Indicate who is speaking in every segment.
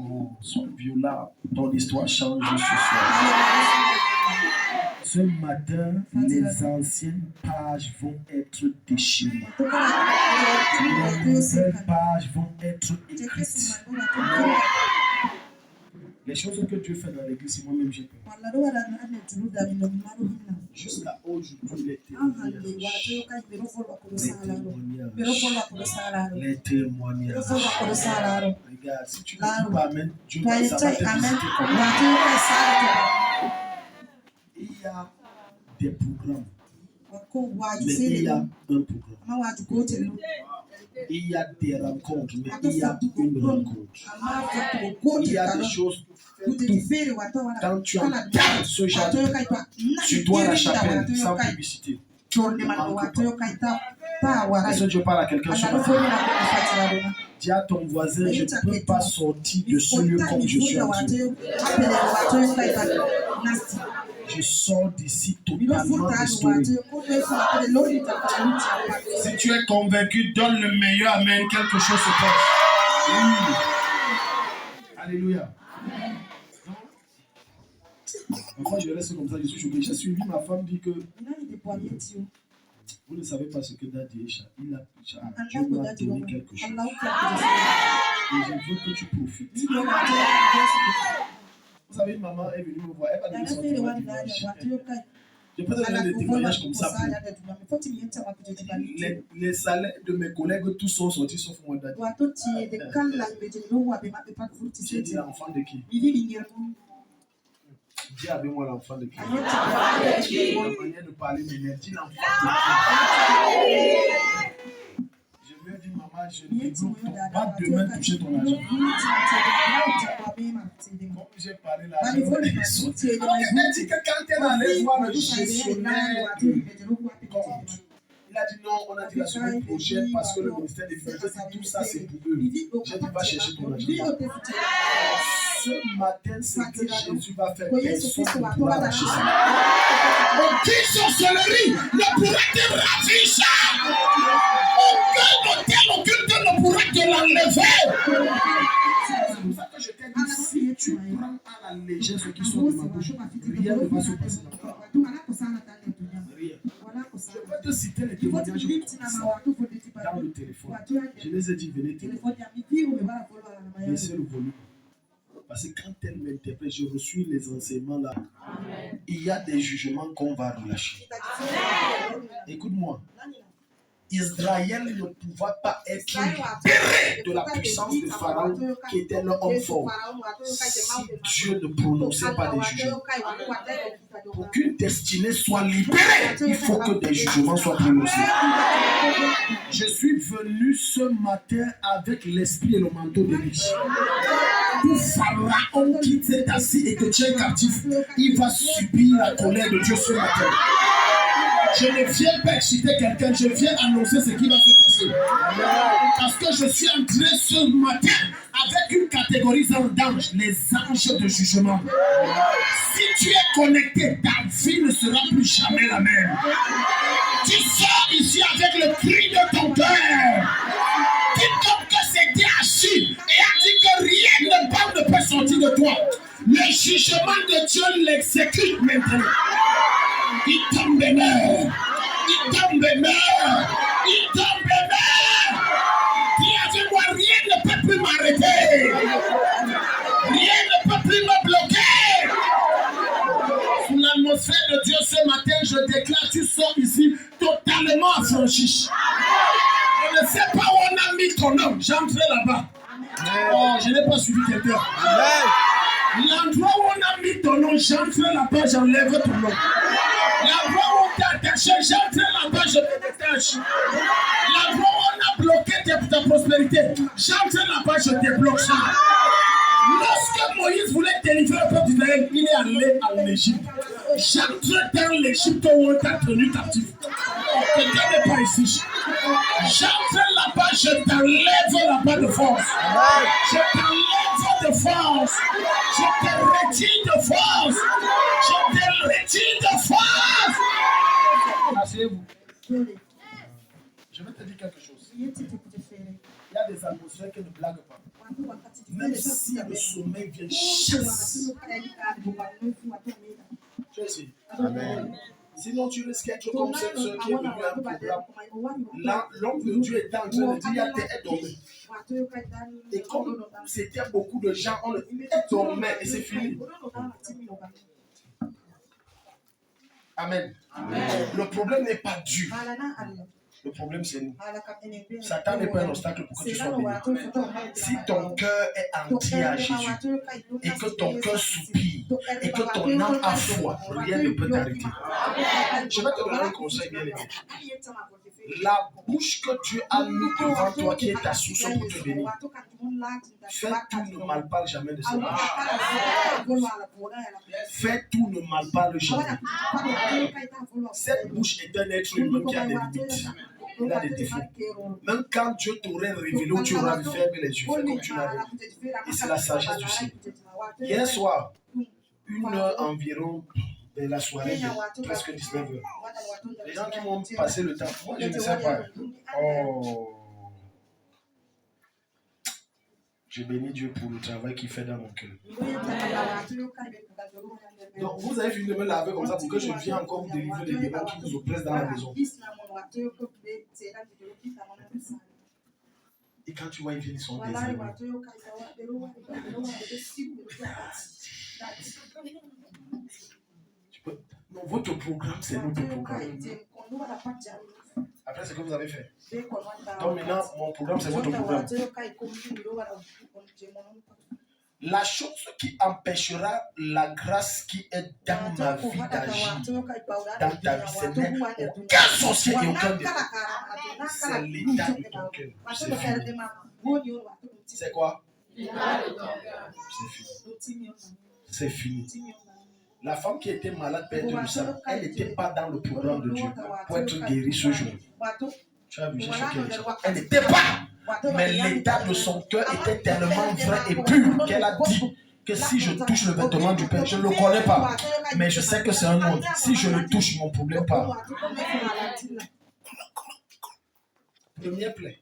Speaker 1: Oh, sois violent. Ton histoire change ce soir. Ce matin, les anciennes pages vont être déchirées. Les nouvelles pages vont être écrites. Les choses que Dieu fait dans l'église, c'est moi-même j'ai peur. Jusqu'à aujourd'hui, les témoignages. Regarde, si tu ne dis pas Amen, Dieu va te visiter comme il y a des programmes. Mais il y a un programme. Il y a des rencontres, mais il y a une rencontre. Il y a des choses. Quand tu entends ce genre de programme, tu dois la chapelle sans publicité. Est-ce que Dieu parle à quelqu'un ce matin? Dis à ton voisin, je ne peux pas sortir de ce lieu comme je suis entré. Je sors d'ici totalement restauré. Si tu es convaincu, donne le meilleur amen, quelque chose se passe. Oui. Alléluia. Parfois, je reste comme ça, je suis choqué. J'ai suivi ma femme dit que vous ne savez pas ce que Daddy Esha, il a Dieu m'a donné quelque chose. Et je veux que tu profites. Vous savez, une maman est venue me voir, elle va donner son témoignage. Je peux te donner des témoignages comme ça. Les salaires de mes collègues, tous sont sortis sauf moi, Daddy. J'ai dit l'enfant de qui? Dis avec moi l'enfant de qui? La manière de parler m'énerve. Dis l'enfant de qui? Je lui ai dit, maman, je ne débloque pas demain toucher ton argent. Comme j'ai parlé l'argent, il est sorti. Elle dit que quand elle allait voir le gestionnaire de compte, il a dit non, on a dit la semaine prochaine parce que le ministère des Finances dit tout ça c'est pour eux. J'ai dit va chercher ton argent. Ce matin, c'est que Jésus va faire personne ne pourra lâcher ça. Aucune sorcellerie ne pourra te ravicher. Aucun hôtel occulte ne pourra te l'enlever. C'est pour ça que je t'ai dit, si tu prends à la légère ce qui sort de ma bouche, rien ne va se passer dans toi. Rien. Je peux te citer les témoignages dans le téléphone. Je les ai dit, venez témoigner. Laissez le volume. Parce que quand elle m'interprète, je reçois les enseignements là. Il y a des jugements qu'on va relâcher. Écoute-moi. Israël ne pouvait pas être libéré de la puissance de Pharaon qui était un homme fort si Dieu ne prononçait pas des jugements. Pour qu'une destinée soit libérée, il faut que des jugements soient prononcés. Je suis venu ce matin avec l'esprit et le manteau de riche. Tout Pharaon qui s'est assis et te tient captif, il va subir la colère de Dieu ce matin. Je ne viens pas exciter quelqu'un, je viens annoncer ce qui va se passer. Parce que je suis entré ce matin avec une catégorie d'anges, les anges de jugement. Si tu es connecté, ta vie ne sera plus jamais la même. Tu sors ici avec le cri de ton cœur. Quiconque s'était assis et a dit que rien ne peut sortir de toi. Le jugement de Dieu l'exécute maintenant. Il tombe mort. Il tombe mort. Il tombe mort. Dis avec moi, rien ne peut plus m'arrêter. Rien ne peut plus me bloquer. Sous l'atmosphère de Dieu ce matin, je déclare, tu sors ici totalement affranchi. Je ne sais pas où on a mis ton nom. J'entre là-bas. Oh, je n'ai pas suivi quelqu'un. L'endroit où on a mis ton nom, j'entre là-bas, j'enlève ton nom. L'endroit où on t'a attaché, j'entre là-bas, je te détache. L'endroit où on a bloqué ta prospérité, j'entre là-bas, je débloque ça. Lorsque Moïse voulait délivrer le peuple d'Israël, il est allé en Égypte. J'entre dans l'Égypte où on t'a tenu captif. Quelqu'un n'est pas ici. J'entre là-bas, je t'enlève là-bas de force. Je t'enlève de force. Je te retire de force. Je te retire de force. Asseyez-vous. Je vais te dire quelque chose. Il y a des atmosphères qui ne blaguent pas. Même si le sommeil vient chasse. Tu sais, amen. Sinon, tu risques d'être comme cette soeur qui est venue à un programme. Là, l'homme de Dieu était en train de dire, il y a des dormait. Et comme c'était beaucoup de gens, on le dormait et c'est fini. Amen. Amen. Le problème n'est pas Dieu. Le problème, c'est nous. Satan n'est pas un obstacle pour que tu sois béni. Si ton cœur est entier à Jésus et que ton cœur soupire et que ton âme a foi, rien ne peut t'arrêter. Je vais te donner un conseil, bien aimé. La bouche que Dieu a mis devant toi, qui est ta source pour te bénir, fais tout, ne mal parle jamais de cette bouche. Fais tout, ne mal parle jamais. Cette bouche est un être humain qui a des limites. Il a des défauts. Même quand Dieu t'aurait révélé où tu auras vu fermer les yeux, fais comme tu l'as dit. Et c'est la sagesse du ciel. Hier soir, 1h environ de la soirée, de presque 19h. Les gens qui m'ont passé le temps, moi je ne sais pas. Oh. Je bénis Dieu pour le travail qu'il fait dans mon cœur. Donc, vous avez fini de me laver comme ça pour que je vienne encore vous délivrer des démons qui vous oppressent dans la maison. Et quand tu vois, ils viennent, ils sont désirés. Non, votre programme, c'est notre programme. Après, c'est ce que vous avez fait. Donc maintenant, mon programme, c'est votre programme. La chose qui empêchera la grâce qui est dans ma vie d'agir, dans ta vie, ce n'est aucun sorcier et aucun démon. C'est l'état de ton cœur. C'est fini. C'est quoi? C'est fini. C'est fini. La femme qui était malade perdue du sang, elle n'était pas dans le programme de Dieu pour être guérie ce jour. Tu as vu, j'ai choqué les gens. Elle n'était pas. Mais l'état de son cœur était tellement vrai et pur qu'elle a dit que si je touche le vêtement du Père, je ne le connais pas. Mais je sais que c'est un homme. Si je le touche, mon problème part. Première plaie.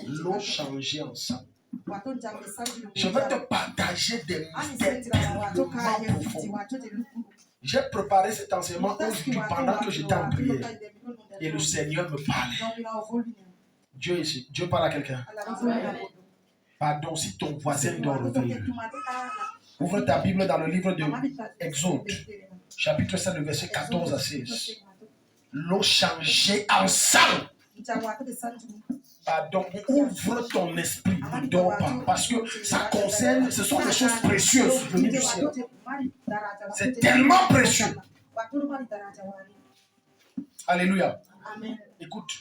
Speaker 1: L'eau changée en sang. Je vais te partager des mystères tellement profonds. J'ai préparé cet enseignement pendant que j'étais en prière. Et le Seigneur me parlait. Dieu parle à quelqu'un. Pardon, si ton voisin dort, réveille-le. Ouvre ta Bible dans le livre de Exode, chapitre 7, le verset 14 à 16. L'eau changée en sang. Pardon, ouvre ton esprit, ne dors pas, parce que ça concerne, ce sont des choses précieuses venues du ciel. C'est tellement précieux. Alléluia. Écoute,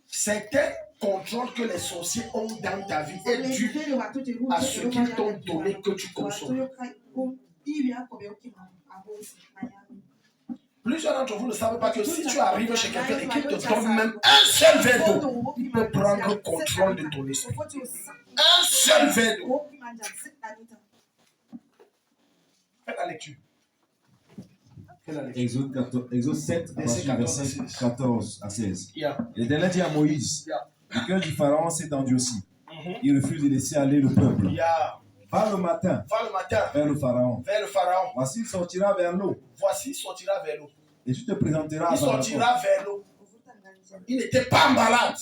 Speaker 1: certains contrôles que les sorciers ont dans ta vie est dû à ce qu'ils t'ont donné que tu consommes. Plusieurs d'entre vous ne savez pas que si tu arrives chez quelqu'un et qu'il te donne même un seul verre d'eau, il peut prendre le contrôle de ton esprit. Un seul verre d'eau. Faites la lecture.
Speaker 2: Exode 7, verset 14 à 16. L'Éternel dit à Moïse, le cœur du Pharaon s'est endurci. Il refuse de laisser aller le peuple. Va le matin vers le Pharaon. Voici, il sortira vers l'eau. Et tu te présenteras à sa rencontre.
Speaker 1: Vers l'eau. Il n'était pas en balade.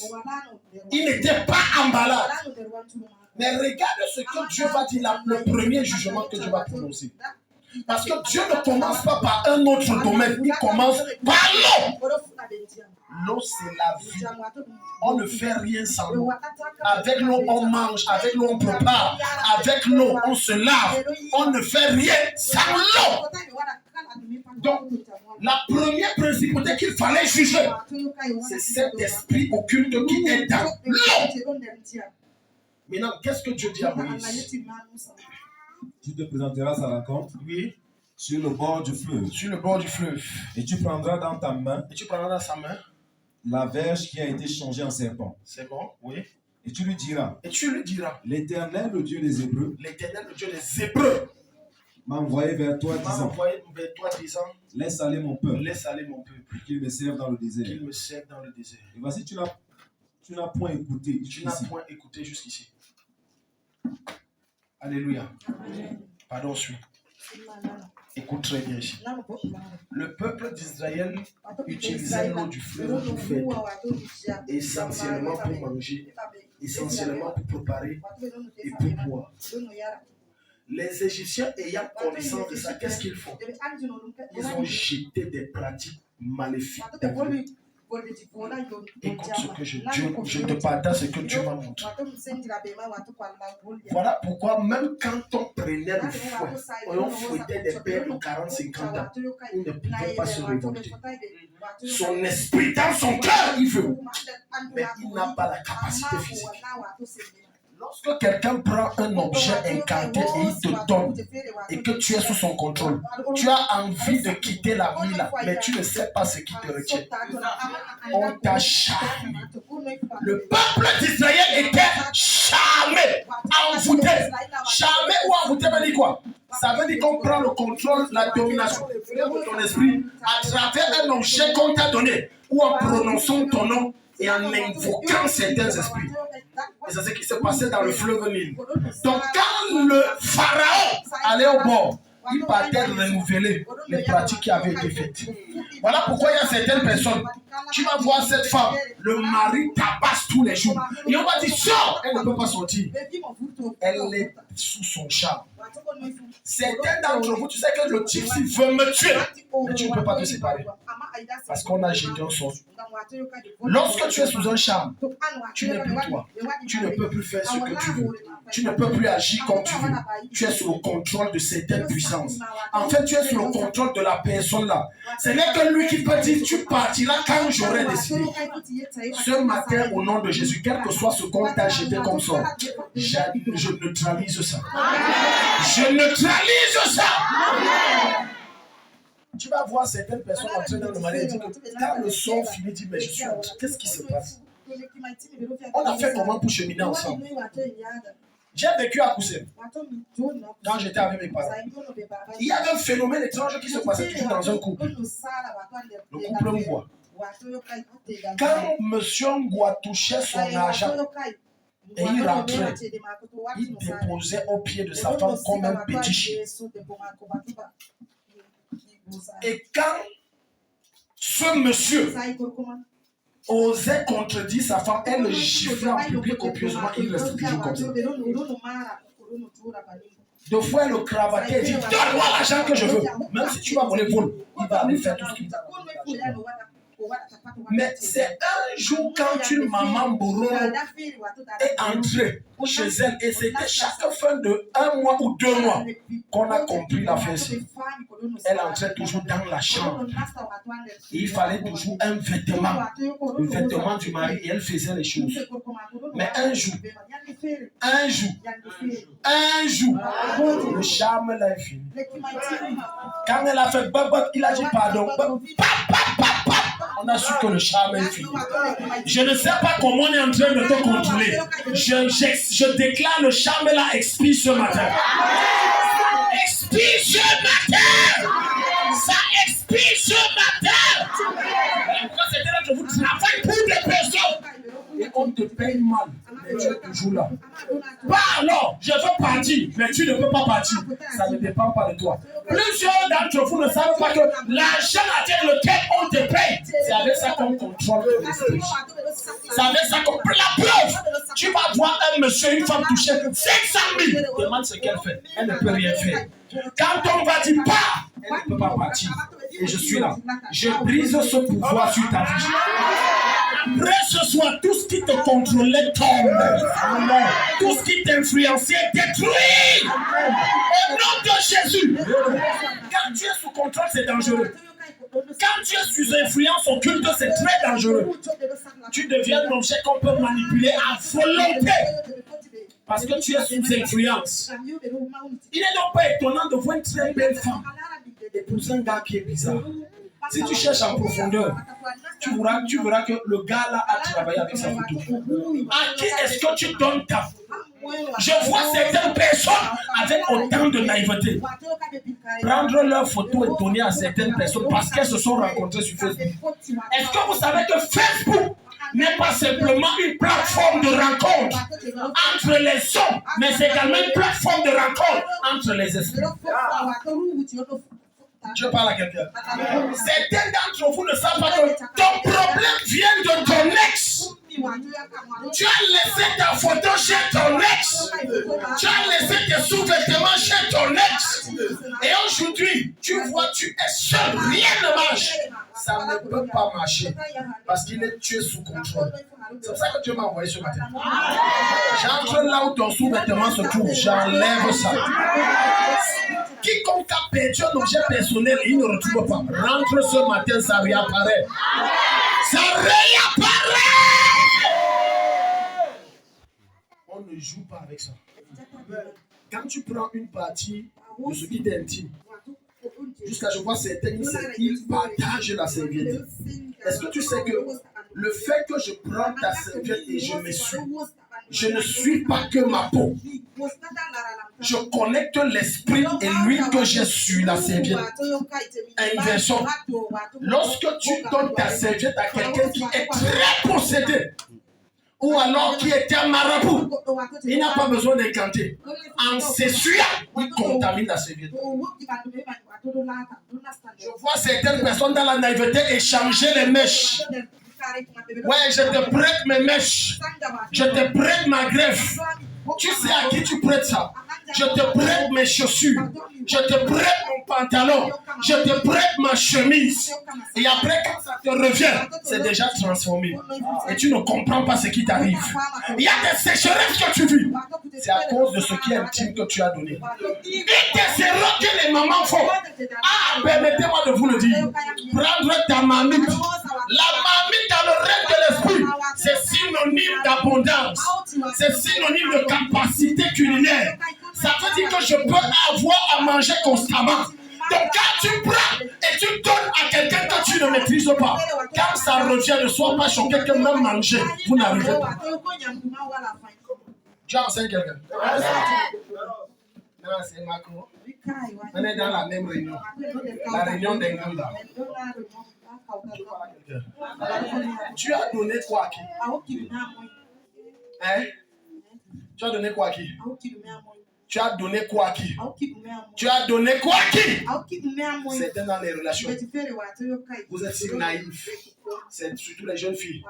Speaker 1: Mais regarde ce que Dieu va dire, le premier jugement que Dieu va prononcer. Parce que Dieu ne commence pas par un autre domaine, il commence par l'eau. L'eau, c'est la vie. On ne fait rien sans l'eau. Avec l'eau, on mange. Avec l'eau, on prépare. Avec l'eau, on se lave. On ne fait rien sans l'eau. Donc, la première principauté qu'il fallait juger, c'est cet esprit occulte qui est dans l'eau. Maintenant, qu'est-ce que Dieu dit à Moïse?
Speaker 2: Tu te présenteras à sa rencontre.
Speaker 1: Oui.
Speaker 2: Sur le bord du fleuve. Et tu prendras dans ta main. La verge qui a été changée en serpent.
Speaker 1: C'est bon, oui.
Speaker 2: Et tu lui diras. L'Éternel, le Dieu des Hébreux. M'a envoyé vers toi disant. Laisse aller mon peuple. Qu'il me serve dans le désert. Et voici, tu n'as point écouté jusqu'ici.
Speaker 1: Alléluia. Pardon, suis. Écoute très bien ici. Le peuple d'Israël utilisait l'eau du fleuve pour faire essentiellement pour manger, essentiellement pour préparer et pour boire. Les Égyptiens ayant connaissance de ça, qu'est-ce qu'ils font? Ils ont jeté des pratiques maléfiques. Écoute ce que je te partage, ce que Dieu m'a montré. Voilà pourquoi même quand on prenait le fouet, on fouettait des pères de 40-50 ans, il ne pouvait pas se révolter. Son esprit dans son cœur, il veut, mais il n'a pas la capacité physique. Lorsque quelqu'un prend un objet incanté et il te donne et que tu es sous son contrôle, tu as envie de quitter la vie là, mais tu ne sais pas ce qui te retient. On t'a charmé. Le peuple d'Israël était charmé, envoûté. Charmé ou envoûté veut dire quoi? Ça veut dire qu'on prend le contrôle, la domination de ton esprit à travers un objet qu'on t'a donné ou en prononçant ton nom et en invoquant certains esprits. Et c'est ce qui s'est passé dans le fleuve Nil. Donc quand le pharaon allait au bord, il partait renouveler les pratiques qui avaient été faites. Voilà pourquoi il y a certaines personnes. Tu vas voir cette femme, le mari tabasse tous les jours. Et on va dire, sors, elle ne peut pas sortir. Elle est sous son charme. Certains d'entre vous, tu sais que le type s'il veut me tuer, mais tu ne peux pas te séparer. Parce qu'on a jeté un sort. Lorsque tu es sous un charme, tu n'es plus toi. Tu ne peux plus faire ce que tu veux. Tu ne peux plus agir comme tu veux. Tu es sous le contrôle de certaines puissances. En fait, tu es sous le contrôle de la personne là. Ce n'est que lui qui peut dire, tu partiras quand j'aurai décidé. Ce matin, au nom de Jésus, quel que soit ce qu'on t'a jeté comme sort, je neutralise ça. Je neutralise ça. Tu vas voir certaines personnes entrer dans le malheur et dire que quand le son finit, dit mais je suis entré. Qu'est-ce qui se passe? On a fait comment pour cheminer ensemble? J'ai vécu à Koussem quand j'étais avec mes parents. Il y avait un phénomène étrange qui se passait toujours dans un couple. Le couple Ngwa. Quand M. Ngwa touchait son argent et il rentrait, il déposait au pied de sa femme comme un petit chien. Et quand ce monsieur osait contredire sa femme, elle le giflait en public copieusement, il restait toujours comme ça. Deux fois, elle le cravatait, elle dit, donne-moi l'argent que je veux. Même si tu vas voler vol, il va aller faire tout ce qu'il veut. Mais c'est un jour quand une maman bourreau est entrée chez elle et c'était chaque fin de 1 mois ou 2 mois qu'on a compris la fin. Elle entrait toujours dans la chambre et il fallait toujours un vêtement, le vêtement du mari et elle faisait les choses. Mais un jour, le charme l'a fini. Quand elle a fait babak, il a dit pardon. On a su que le charme est fini. Je ne sais pas comment on est en train de te contrôler. Je déclare le charme là expire ce matin. Expire ce matin. Ça expire ce matin. Pourquoi certains d'entre vous travaillent pour des personnes et on te paye mal, mais tu es toujours là. Bah alors, je veux partir, mais tu ne peux pas partir. Ça ne dépend pas de toi. Plusieurs d'entre vous ne savent pas que l'argent avec lequel on te paye, c'est avec ça qu'on contrôle l'esprit. C'est avec ça qu'on prend la preuve. Tu vas voir un monsieur, une femme toucher 500 000. Demande ce qu'elle fait. Elle ne peut rien faire. Quand on va dire pas, elle ne peut pas partir. Et je suis là. Je brise ce pouvoir sur ta vie. Après ce soir, tout ce qui te contrôlait tombe. Tout ce qui t'influençait détruit. Au nom de Jésus. Quand tu es sous contrôle, c'est dangereux. Quand tu es sous influence occulte, c'est très dangereux. Tu deviens un objet qu'on peut manipuler à volonté. Parce que tu es sous influence. Il n'est donc pas étonnant de voir une très belle femme épouser un gars qui est bizarre. Si tu cherches en profondeur, tu verras que le gars là a travaillé avec sa photo. À qui est-ce que tu donnes ta photo? Je vois certaines personnes avec autant de naïveté prendre leur photo et donner à certaines personnes parce qu'elles se sont rencontrées sur Facebook. Est-ce que vous savez que Facebook n'est pas simplement une plateforme de rencontre entre les hommes, mais c'est également une plateforme de rencontre entre les esprits. Je parle à quelqu'un. Certains d'entre vous ne savent pas que ton problème vient de ton ex. Tu as laissé ta photo chez ton ex. Tu as laissé tes sous-vêtements chez ton ex. Et aujourd'hui, tu vois, tu es seul. Rien ne marche. Ça ne peut pas marcher. Parce qu'il est tué sous contrôle. C'est pour ça que Dieu m'a envoyé ce matin. J'entre là où ton sous-vêtement se trouve. J'enlève ça. Quiconque a perdu un objet personnel, il ne retrouve pas. Rentre ce matin, ça réapparaît. Ça réapparaît. On ne joue pas avec ça. Quand tu prends une partie de ce qui est intime, jusqu'à je vois certains, ils partagent la serviette. Est-ce que tu sais que le fait que je prends ta serviette et je m'essuie, je ne suis pas que ma peau. Je connecte l'esprit et l'huile que j'ai sur la serviette. Inversion. Lorsque tu donnes ta serviette à quelqu'un qui est très possédé, ou alors qui est un marabout, il n'a pas besoin d'incanter. En s'essuyant, il contamine la serviette. Je vois certaines personnes dans la naïveté échanger les mèches. Ouais, je te prête mes mèches. Je te prête ma greffe. Tu sais à qui tu prêtes ça? Je te prête mes chaussures. Je te prête mon pantalon. Je te prête ma chemise. Et après, quand ça te revient, c'est déjà transformé. Et tu ne comprends pas ce qui t'arrive. Il y a des sécheresses que tu vis. C'est à cause de ce qui est intime que tu as donné. Et des erreurs que les mamans font. Ah, permettez-moi de vous le dire. Prendre ta mamite. La mamite dans le règne de l'esprit, c'est synonyme d'abondance. C'est synonyme de capacité culinaire. Ça veut dire que je peux avoir à manger constamment. Donc quand tu prends et tu donnes à quelqu'un que tu ne maîtrises pas, quand ça revient, ne sois pas choqué que même manger, vous n'arrivez pas. Tu as enseigné quelqu'un? Non, c'est Macron. On est dans la même réunion. La réunion d'Enganda. Tu as donné quoi à qui? Hein? Tu as donné quoi à qui? Tu as donné quoi à qui? Tu as donné quoi à qui? C'était dans les relations. Vous êtes si naïfs. C'est surtout les jeunes filles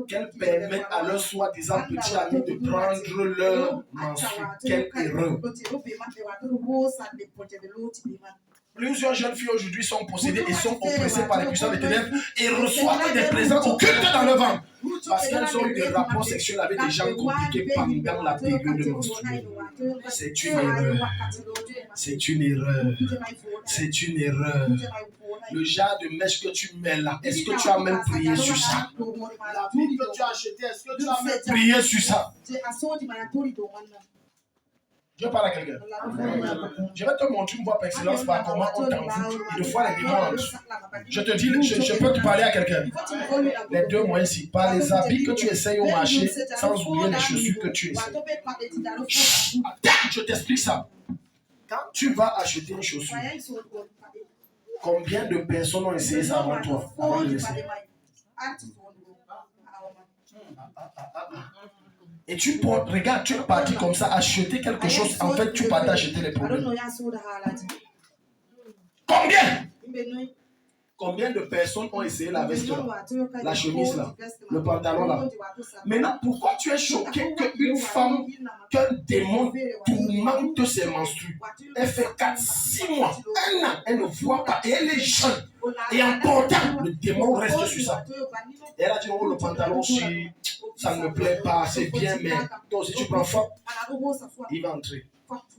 Speaker 1: qu'elles permettent à leurs soi-disant petits amis de prendre leur menstrues. Quelle erreur! Plusieurs jeunes filles aujourd'hui sont possédées et sont oppressées par les puissants des ténèbres et reçoivent des présents occultes dans leur ventre parce qu'elles ont eu des rapports sexuels avec des gens compliqués pendant la période menstruelle. C'est une erreur. C'est une erreur. C'est une erreur. Le genre de mèche que tu mets là, est-ce que tu as même prié sur ça? La Bible que tu as achetée, est-ce que tu as même prié sur ça? Je parle à quelqu'un. Je vais te montrer une voie par excellence par comment on t'envoûte une fois les dimanches. Je te dis, je peux te parler à quelqu'un. Les deux moyens ici, par les habits que tu essayes au marché, sans oublier les chaussures que tu essayes. Attends, je t'explique ça. Quand tu vas acheter une chaussure, combien de personnes ont essayé ça avant toi, avant de l'essayer? Et tu portes, regarde, tu es parti comme ça, acheter quelque chose, en fait, tu pars acheter les problèmes. Combien? Combien de personnes ont essayé la veste là, la chemise là, le pantalon là? Maintenant, pourquoi tu es choqué qu'une femme, qu'un démon tourmente ses menstrues? Elle fait 4, 6 mois, 1 an, elle ne voit pas et elle est jeune. Et en portant, le démon reste sur ça. Et elle a dit, oh, le pantalon, ça ne me plaît pas, c'est bien, mais toi aussi tu prends fort, il va entrer.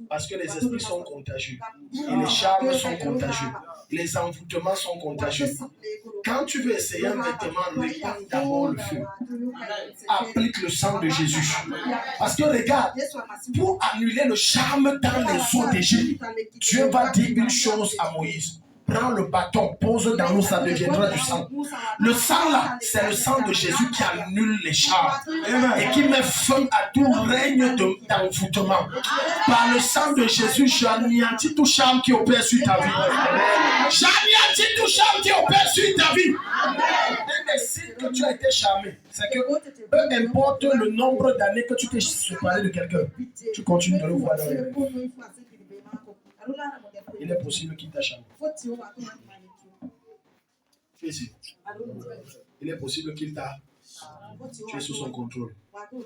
Speaker 1: Parce que les esprits sont contagieux. Et les charmes sont contagieux. Les envoûtements sont contagieux. Quand tu veux essayer un vêtement, répands d'abord le feu. Applique le sang de Jésus. Parce que regarde, pour annuler le charme dans les eaux d'Égypte, Dieu va dire une chose à Moïse. prends le bâton, pose dans l'eau, ça deviendra du sang. Le sang là, c'est le sang de Jésus qui annule les charmes et qui met fin à tout règne d'envoûtement. Par le sang de Jésus, j'anéantis tout charme qui opère sur ta vie. J'anéantis tout charme qui opère sur ta vie. Un des signes que tu as été charmé, c'est que peu importe le nombre d'années que tu t'es séparé de quelqu'un, tu continues de le voir dans les rêves. Il est possible qu'il t'a charmé. Il est possible qu'il t'a... Tu es sous son contrôle.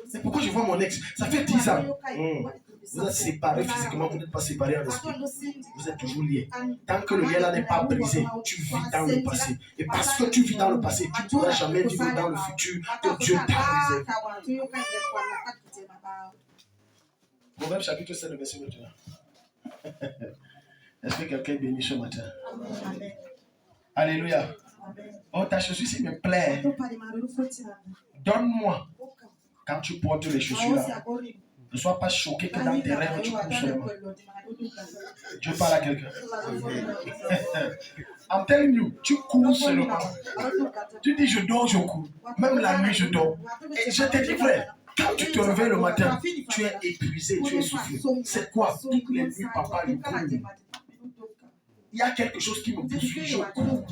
Speaker 1: C'est pourquoi je vois mon ex. Ça fait 10 ans. Vous êtes séparés physiquement, vous n'êtes pas séparés en esprit. Vous êtes toujours liés. Tant que le lien là n'est pas brisé, tu vis dans le passé. Et parce que tu vis dans le passé, tu ne pourras jamais vivre dans le futur que Dieu t'a brisé. Proverbe chapitre 7, verset 21. Est-ce que quelqu'un est béni ce matin? Amen. Alléluia. Oh, ta chaussure ici me plaît. Donne-moi. Quand tu portes les chaussures là, ne sois pas choqué que dans tes rêves tu cours seulement. Dieu parle à quelqu'un. I'm telling you, tu cours seulement. Tu dis je dors, je cours. Même la nuit je dors. Et je te dis frère, quand tu te réveilles le matin, tu es épuisé, tu es essoufflé. C'est quoi? Toutes les nuits papa il court. Il y a quelque chose qui me poursuit, je cours.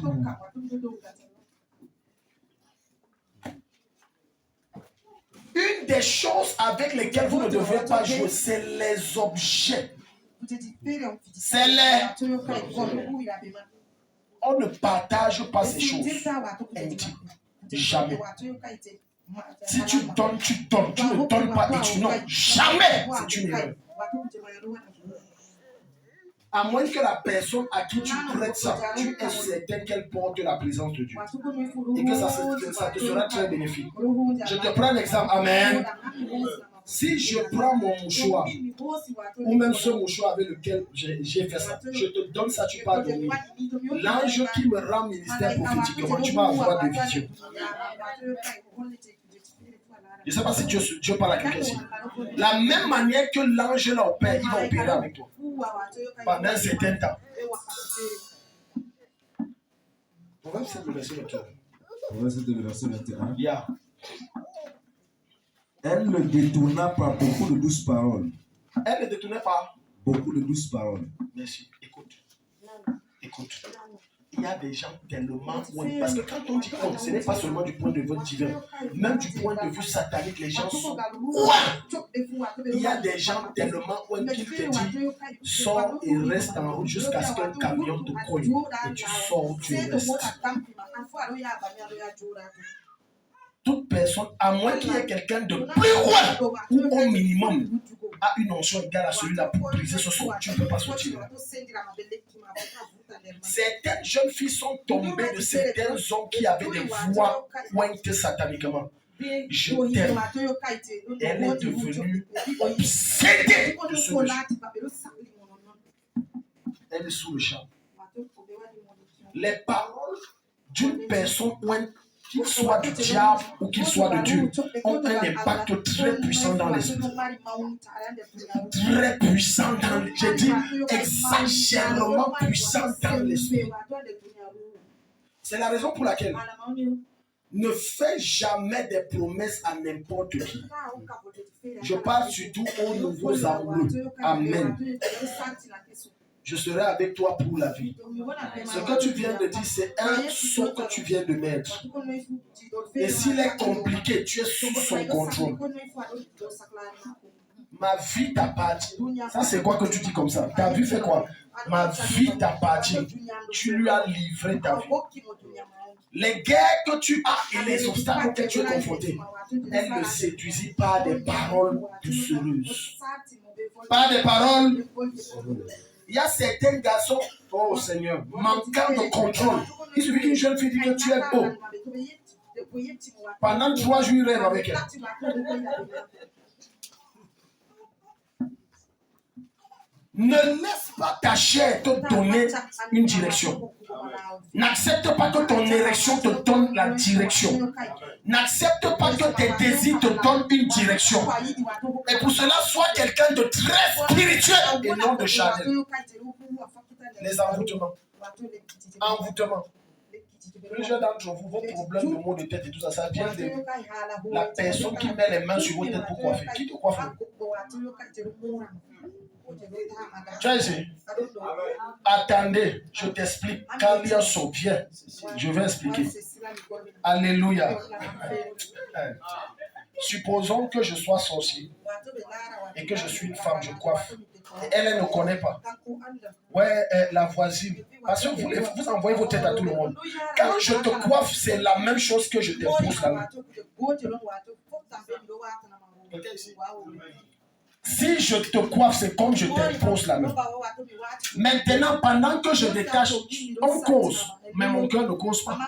Speaker 1: Une des choses avec lesquelles vous ne devez pas jouer, c'est les objets. C'est les... On ne partage pas ces choses intimes. Jamais. Si tu donnes, tu donnes. Tu ne donnes pas et tu n'as jamais. C'est une erreur. À moins que la personne à qui tu prêtes ça, tu es certain qu'elle porte la présence de Dieu. Et que ça te sera très bénéfique. Je te prends un exemple. Amen. Si je prends mon mouchoir, ou même ce mouchoir avec lequel j'ai fait ça, je te donne ça, tu pars dormir. L'ange qui me rend ministère prophétiquement, tu vas avoir des visions. Je ne sais pas si Dieu parle à quelqu'un ici. La même manière que l'ange là opère, il va opérer avec toi. Pendant un certain temps. Proverbe 7, verset 21.
Speaker 2: Proverbe 7, verset 21.
Speaker 1: Yeah.
Speaker 2: Elle ne détourna pas beaucoup de douces paroles.
Speaker 1: Elle ne détournait pas
Speaker 2: beaucoup de douces paroles.
Speaker 1: Merci. Écoute. Écoute. Il y a des gens tellement... Parce que quand on dit honte, ce n'est pas seulement du point de vue divin. Même du point de vue satanique, les gens sont... Il y a des gens tellement honte qu'ils te disent sors et reste en route jusqu'à ce qu'un camion te cogne. Et tu sors, tu restes. Toute personne, à moins qu'il y ait quelqu'un de plus loin ou au minimum a une onction égale à celui-là pour briser ce son, tu ne peux pas sortir. Certaines jeunes filles sont tombées de certains hommes qui avaient des voix pointées sataniquement. Je t'aime. Elle est devenue obsédée de ce monsieur. Elle est sous le charme. Les paroles d'une personne qu'il soit du diable ou qu'il soit de Dieu, ont un impact très puissant dans l'esprit. Très puissant dans l'esprit. J'ai dit exagérément puissant dans l'esprit. C'est la raison pour laquelle ne fais jamais des promesses à n'importe qui. Je parle surtout aux nouveaux amoureux. Amen. Je serai avec toi pour la vie. Ce que tu viens de dire, c'est un saut que tu viens de mettre. Et s'il est compliqué, tu es sous son contrôle. Ma vie t'appartient. Ça, c'est quoi que tu dis comme ça? Ta vie fait quoi? Ma vie t'appartient. Tu lui as livré ta vie. Les guerres que tu as et les obstacles auxquels tu es confronté, elles ne séduisent pas des paroles doucereuses. Pas des paroles. Il y a certains garçons, oh Seigneur, manquant de contrôle. Il suffit qu'une jeune fille dise que tu es beau. Pendant 3 jours, il rêve avec elle. Ne laisse pas ta chair te donner une direction. N'accepte pas que ton érection te donne la direction. N'accepte pas que tes désirs te donnent une direction. Et pour cela, sois quelqu'un de très spirituel et non de charnel. Les envoûtements. Envoûtement. Plusieurs d'entre vous, vos problèmes de maux de tête et tout ça, ça vient de la personne qui met les mains sur vos têtes pour coiffer. Qui te coiffe? Tu vois ici? Attendez, je t'explique. Quand il y a son bien, je vais expliquer. Alléluia. Supposons que je sois sorcier et que je suis une femme, je coiffe. Et elle ne connaît pas. Ouais, la voisine. Parce que vous envoyez vos têtes à tout le monde. Quand je te coiffe, c'est la même chose que je te pousse la main. Si je te coiffe, c'est comme je te pose la main. Maintenant, pendant que je détache, on cause. Mais mon cœur ne cause pas.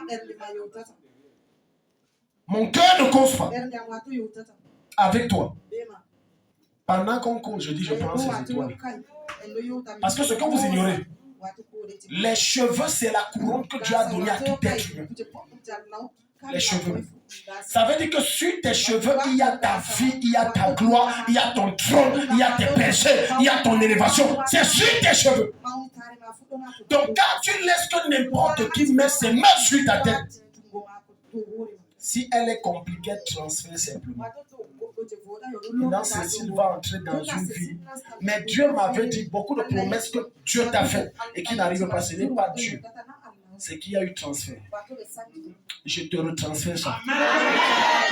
Speaker 1: Mon cœur ne cause pas. Avec toi. Pendant qu'on cause, je dis, je prends ces étoiles. Parce que ce que vous ignorez, les cheveux, c'est la couronne que Dieu a donnée à tout être humain. Les cheveux. Ça veut dire que sur tes cheveux, il y a ta vie, il y a ta gloire, il y a ton trône, il y a tes péchés, il y a ton élévation. C'est sur tes cheveux. Donc quand tu laisses que n'importe qui met ses mains sur ta tête, si elle est compliquée, transfère simplement. Maintenant, Cécile va entrer dans une vie. Mais Dieu m'avait dit beaucoup de promesses que Dieu t'a faites et qui n'arrivent pas. Ce n'est pas Dieu. C'est qu'il y a eu transfert. Je te retransfère ça.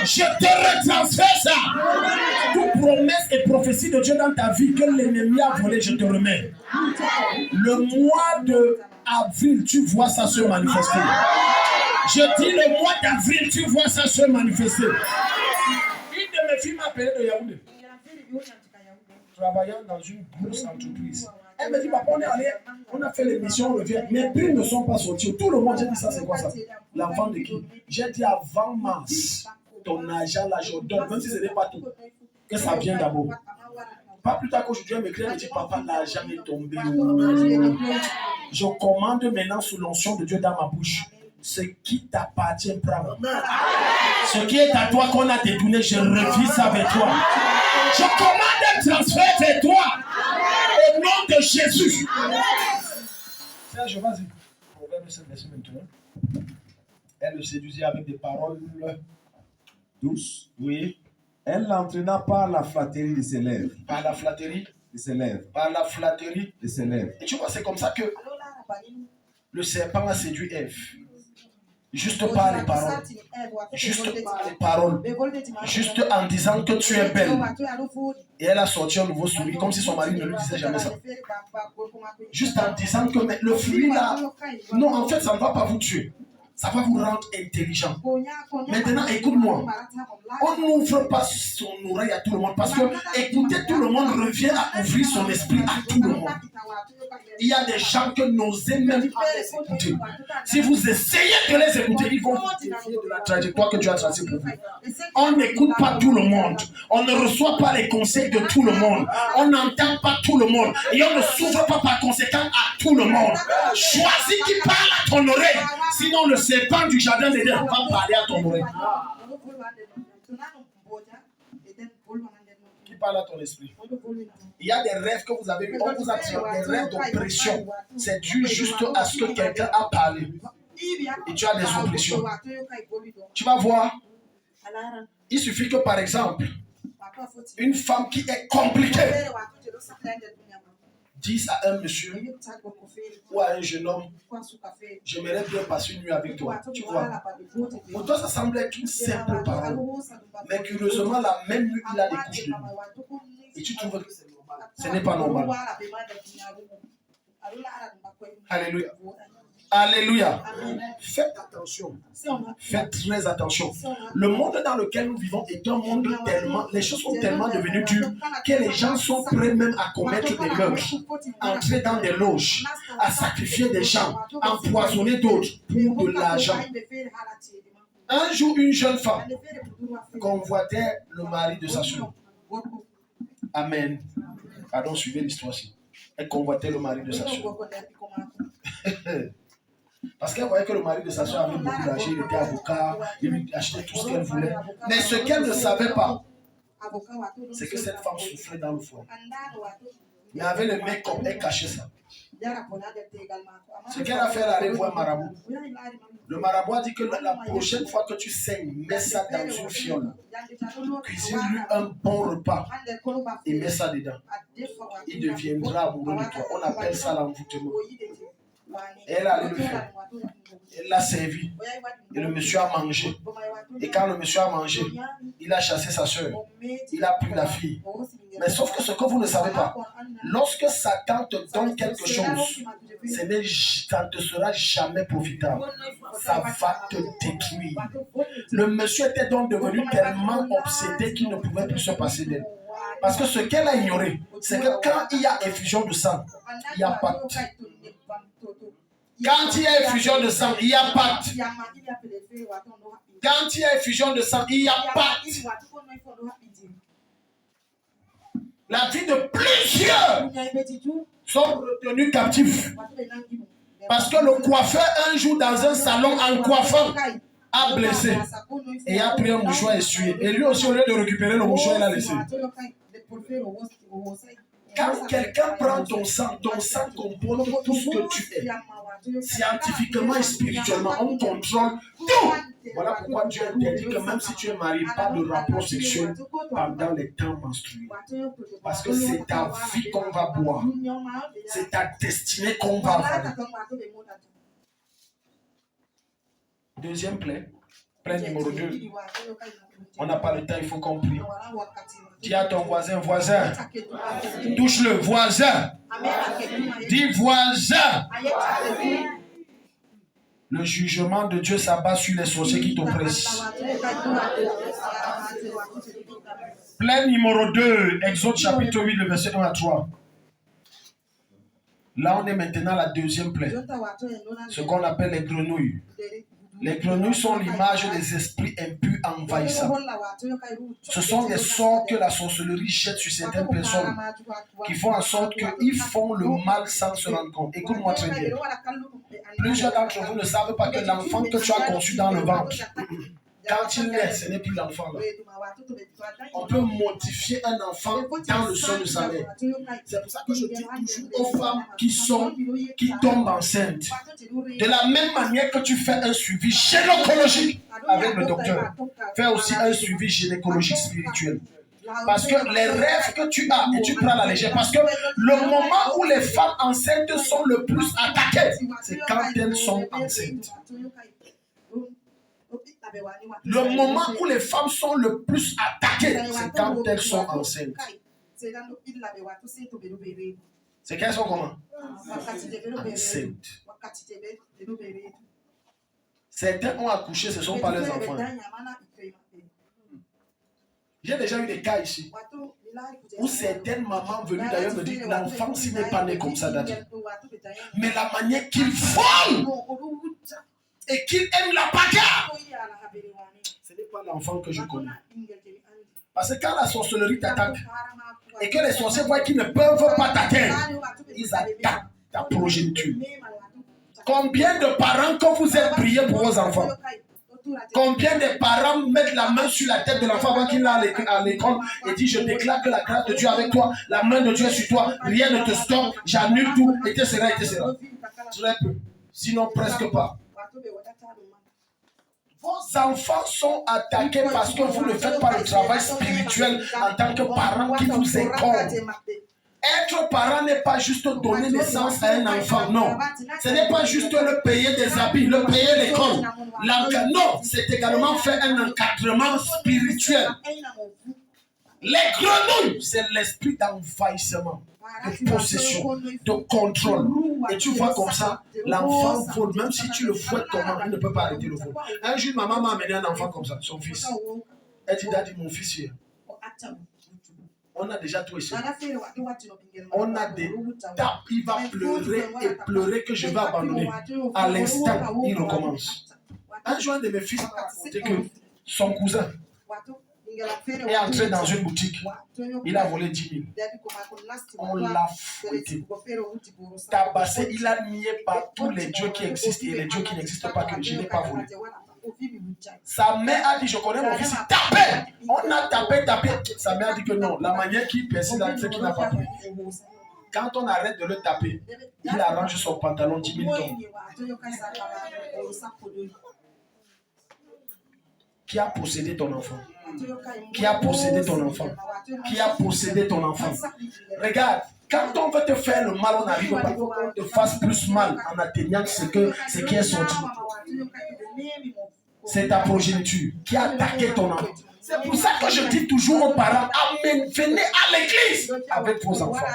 Speaker 1: Je te retransfère ça. Toute promesse et prophétie de Dieu dans ta vie que l'ennemi a volé, je te remets. Le mois de avril, tu vois ça se manifester. Je dis le mois d'avril, tu vois ça se manifester. Une de mes filles m'a appelé de Yaoundé. Travaillant dans une grosse entreprise. Elle me dit, papa, on est allé, on a fait l'émission, on revient. Mes prix ne sont pas sortis. Tout le monde, j'ai dit, ça, c'est quoi ça? L'enfant de qui? J'ai dit, avant mars, ton argent, là, je donne, même si ce n'est pas tout, que ça vient d'abord. Pas plus tard qu'aujourd'hui, elle m'écrit, elle me dit, papa, l'argent est tombé. Je commande maintenant sous l'onction de Dieu dans ma bouche. Ce qui t'appartient, prends. Ce qui est à toi qu'on a détourné, je refuse avec toi. Je commande un transfert vers toi. Au nom de Jésus. Serge, vas-y. Proverbe 7, verset 21. Elle le séduisit avec des paroles douces. Oui.
Speaker 2: Elle l'entraîna par la flatterie de ses lèvres.
Speaker 1: Par la flatterie
Speaker 2: de ses lèvres.
Speaker 1: Par la flatterie
Speaker 2: de ses lèvres.
Speaker 1: Et tu vois, c'est comme ça que le serpent a séduit Ève. Juste par les paroles. Juste par les paroles. Juste en disant que tu es belle. Et elle a sorti un nouveau sourire, comme si son mari ne lui disait jamais ça. Juste en disant que mais le fruit là, non, en fait, ça ne va pas vous tuer. Ça va vous rendre intelligent. Maintenant, écoute-moi. On n'ouvre pas son oreille à tout le monde parce que écouter tout le monde revient à ouvrir son esprit à tout le monde. Il y a des gens que n'osez même pas les écouter. Si vous essayez de les écouter, ils vont vous dévier de la trajectoire que Dieu a tracée pour vous. On n'écoute pas tout le monde. On ne reçoit pas les conseils de tout le monde. On n'entend pas tout le monde. Et on ne s'ouvre pas par conséquent à tout le monde. Choisis qui parle à ton oreille. Sinon, le serpent du jardin d'Éden va parler à ton oreille. Qui parle à ton esprit. Il y a des rêves que vous avez eu. On vous a dit des rêves d'oppression. C'est dû juste à ce que quelqu'un a parlé. Et tu as des oppressions. Tu vas voir. Il suffit que, par exemple, une femme qui est compliquée dise à un monsieur ou à un jeune homme, j'aimerais bien passer une nuit avec toi. Tu vois. Pour toi, ça semble être une simple parole. Mais curieusement, la même nuit, il a des couches de nuit. Et tu trouves que ce n'est pas normal. Alléluia. Alléluia. Faites attention. Faites très attention. Le monde dans lequel nous vivons est un monde tellement... Les choses sont tellement devenues dures que les gens sont prêts même à commettre des meurtres, entrer dans des loges, à sacrifier des gens, empoisonner d'autres pour de l'argent. Un jour, une jeune femme convoitait le mari de sa soeur. Amen. Pardon, suivez l'histoire-ci. Elle convoitait le mari de sa soeur. Parce qu'elle voyait que le mari de sa soeur avait beaucoup d'argent, il était avocat, il lui achetait tout ce qu'elle voulait. Mais ce qu'elle ne savait pas, c'est que cette femme souffrait dans le foyer. Mais avec le mec, elle cachait ça. Ce qu'elle a fait, elle allait voir Marabout. Le Marabout a dit que la prochaine fois que tu saignes, mets ça dans une fiole. Cuisine-lui un bon repas et mets ça dedans. Il deviendra amoureux de toi. On appelle ça l'envoûtement. Elle allait le faire. Elle l'a servi. Et le monsieur a mangé. Et quand le monsieur a mangé, il a chassé sa soeur. Il a pris la fille. Mais sauf que ce que vous ne savez pas, lorsque Satan te donne quelque chose, ça ne te sera jamais profitable. Ça va te détruire. Le monsieur était donc devenu tellement obsédé qu'il ne pouvait plus se passer d'elle. Parce que ce qu'elle a ignoré, c'est que quand il y a effusion de sang, il y a pacte. Quand il y a effusion de sang, il y a pacte. Quand il y a effusion de sang, il y a pacte. La vie de plusieurs sont retenus captifs. Parce que le coiffeur, un jour dans un salon en coiffant, a blessé. Et a pris un mouchoir essuyé. Et lui aussi, au lieu de récupérer le mouchoir, il a laissé. Quand quelqu'un prend ton sang comporte tout ce que tu es. Scientifiquement et spirituellement, on contrôle tout. Voilà pourquoi Dieu interdit que même si tu es marié, pas de rapport sexuel pendant les temps menstrués. Parce que c'est ta vie qu'on va boire. C'est ta destinée qu'on va avoir. Deuxième plaie numéro 2. On n'a pas le temps, il faut qu'on prie. Dis à ton voisin, voisin. Touche-le, voisin. Dis voisin. Le jugement de Dieu s'abat sur les sorciers qui t'oppressent. Plaie numéro 2, Exode chapitre 8, le verset 1 à 3. Là, on est maintenant à la deuxième plaie. Ce qu'on appelle les grenouilles. Les grenouilles sont l'image des esprits impurs envahissants. Ce sont des sorts que la sorcellerie jette sur certaines personnes qui font en sorte qu'ils font le mal sans se rendre compte. Écoute-moi très bien. Plusieurs d'entre vous ne savent pas que l'enfant que tu as conçu dans le ventre, quand il naît, ce n'est plus l'enfant là. On peut modifier un enfant dans le sein de sa mère. C'est pour ça que je dis toujours aux femmes qui tombent enceintes. De la même manière que tu fais un suivi gynécologique avec le docteur, fais aussi un suivi gynécologique spirituel. Parce que les rêves que tu as, et tu prends la légère, parce que le moment où les femmes enceintes sont le plus attaquées, c'est quand elles sont enceintes. Le moment où les femmes sont le plus attaquées, c'est quand elles sont enceintes. C'est qu'elles sont comment? Enceintes. Certains ont accouché, ce ne sont pas leurs enfants. J'ai déjà eu des cas ici où certaines mamans venues d'ailleurs me disent l'enfant s'il n'est pas né comme ça, daddy. Mais la manière qu'ils volent et qu'ils aiment la bagarre, ce n'est pas l'enfant que je connais. Parce que quand la sorcellerie t'attaque et que les sorciers voient qu'ils ne peuvent pas t'atteindre, ils attaquent ta progéniture. Combien de parents, quand vous êtes priés pour vos enfants, combien de parents mettent la main sur la tête de l'enfant avant qu'il aille à l'école et disent je déclare que la grâce de Dieu est avec toi, la main de Dieu est sur toi, rien ne te stoppe, j'annule tout, etc. Très peu, sinon presque pas. Vos enfants sont attaqués parce que vous ne faites pas le travail spirituel en tant que parents qui vous incombent. Être parent n'est pas juste donner naissance à un enfant, non. Ce n'est pas juste le payer des habits, le payer l'école. Non, c'est également faire un encadrement spirituel. Les grenouilles, c'est l'esprit d'envahissement, de possession, de contrôle. Et tu vois comme ça, l'enfant vole, même si tu le fouettes comment, il ne peut pas arrêter le vol. Un jour, maman m'a amené un enfant comme ça, son fils. Elle dit, daddy, mon fils hier. On a déjà tout essayé. On a des tapes, il va pleurer et pleurer que je vais abandonner. À l'instant, il recommence. Un jour, de mes fils m'a raconté que son cousin est entré dans une boutique. Il a volé 10 000. On l'a fouetté, tabassé. Il a nié par tous les dieux qui existent et les dieux qui n'existent pas que je n'ai pas volé. Sa mère a dit, je connais mon fils, tapez. On a tapé. Sa mère a dit que non, la manière qu'il persiste, c'est qu'il n'a pas pris. Quand on arrête de le taper, il arrange son pantalon 10 000 tonnes. Qui a possédé ton enfant? Qui a possédé ton enfant? Qui a possédé ton enfant? Regarde, quand on veut te faire le mal, on n'arrive pas qu'on te fasse plus mal en atteignant ce qui est sorti. C'est ta progéniture qui a attaqué ton enfant. C'est pour ça que je dis toujours aux parents, amen, venez à l'église avec vos enfants.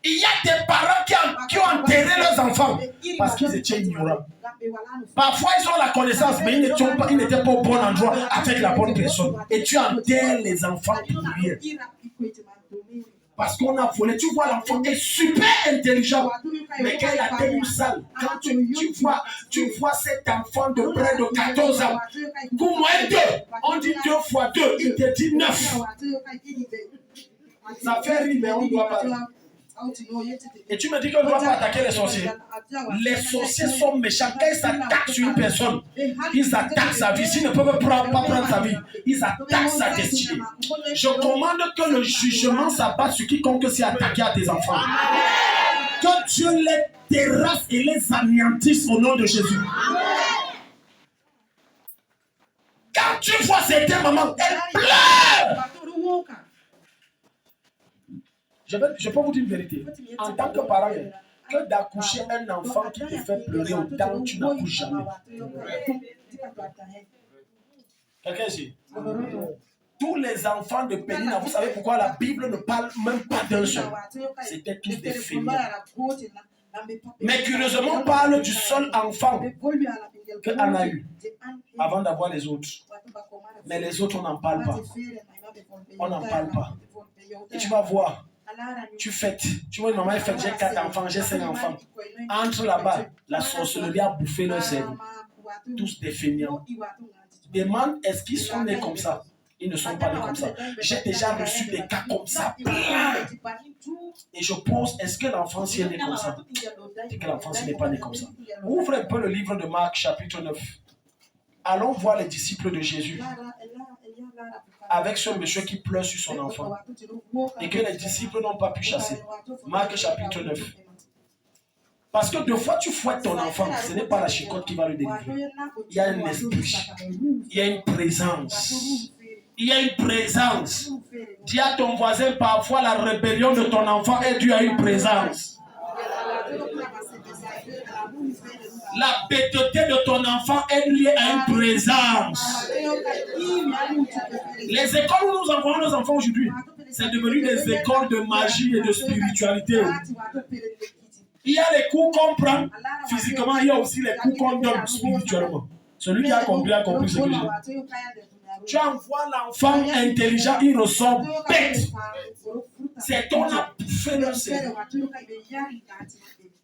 Speaker 1: Il y a des parents qui ont enterré leurs enfants parce qu'ils étaient ignorants. Parfois, ils ont la connaissance, mais ils n'étaient pas au bon endroit avec la bonne personne. Et tu enterres les enfants pour rien. Parce qu'on a volé. Tu vois, l'enfant est super intelligent. Mais quand il a tenu sale, quand tu vois cet enfant de près de 14 ans, pour moins 2, on dit 2 fois 2, il te dit 9. Ça fait rire, mais on ne doit pas. Et tu me dis qu'on ne doit pas attaquer les sorciers. Les sorciers sont méchants. Quand ils s'attaquent sur une personne, ils attaquent sa vie. S'ils ne peuvent pas prendre sa vie, ils attaquent sa destinée. Je commande que le jugement s'abatte sur quiconque s'est attaqué à tes enfants. Que Dieu les terrasse et les anéantisse au nom de Jésus. Quand tu vois certaines mamans, elles pleurent. Je peux vous dire une vérité. En tant que parent, que d'accoucher un enfant qui te fait pleurer autant, tu n'accouches jamais. Quelqu'un ici? Tous les enfants de Pénina, vous savez pourquoi la Bible ne parle même pas d'un seul? C'était tous des fainéants. Mais curieusement, on parle du seul enfant qu'Anne a eu avant d'avoir les autres. Mais les autres, on n'en parle pas. On n'en parle pas. Et tu vas voir. Tu fêtes. Tu vois, une maman, elle fête, j'ai 4 enfants, j'ai 5 enfants. Entre là-bas, la sorcellerie a bouffé leur cerveau. Tous des fainéants. Demande, est-ce qu'ils sont nés comme ça? Ils ne sont pas nés comme ça. J'ai déjà reçu des cas comme ça. Et je pose, est-ce que l'enfant s'y est né comme ça? Et que l'enfant s'y n'est pas né comme ça. Ouvre un peu le livre de Marc, chapitre 9. Allons voir les disciples de Jésus avec ce monsieur qui pleure sur son enfant et que les disciples n'ont pas pu chasser. Marc chapitre 9. Parce que deux fois tu fouettes ton enfant, ce n'est pas la chicotte qui va le délivrer. Il y a un esprit, il y a une présence. Il y a une présence. Dis à ton voisin, parfois la rébellion de ton enfant est due à une présence. La bêteté de ton enfant est liée à une présence. Les écoles où nous envoyons nos enfants aujourd'hui, c'est devenu des écoles de magie et de spiritualité. Il y a les cours qu'on prend physiquement, il y a aussi les cours qu'on donne spirituellement. Celui qui a compris ce que j'ai. Tu envoies l'enfant intelligent, il ressort bête. C'est ton a bouffé leur cerveau.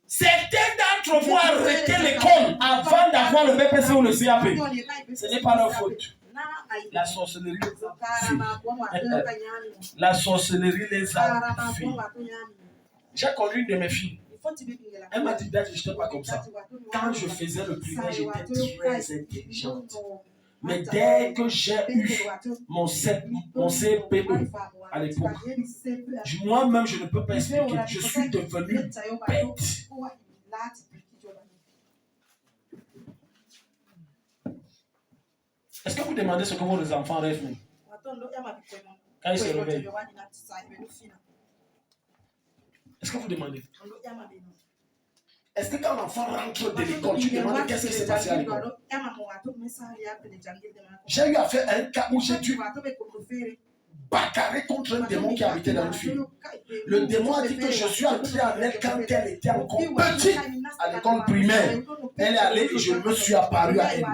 Speaker 1: Certains d'entre vous arrêtez l'école avant d'avoir le BPC ou le CAP. Ce n'est pas leur faute. La sorcellerie les a bouffés. La sorcellerie les a bouffés. J'ai connu une de mes filles. Elle m'a dit, je n'étais pas comme ça. Quand je faisais le primaire, j'étais très intelligente. Mais dès que j'ai eu mon CPE à l'époque, moi-même, je ne peux pas expliquer. Je suis devenue bête. Est-ce que vous demandez ce que vos enfants rêvent même? Quand ils se réveillent. Est-ce que vous demandez? Est-ce que quand l'enfant rentre de l'école, tu demandes qu'est-ce qui s'est passé à l'école? J'ai eu à faire un cas où j'ai dû bagarrer contre un démon qui habitait dans une fille. Le démon a dit que je suis entré en elle quand elle était encore petite à l'école primaire. Elle est allée et je me suis apparu à elle.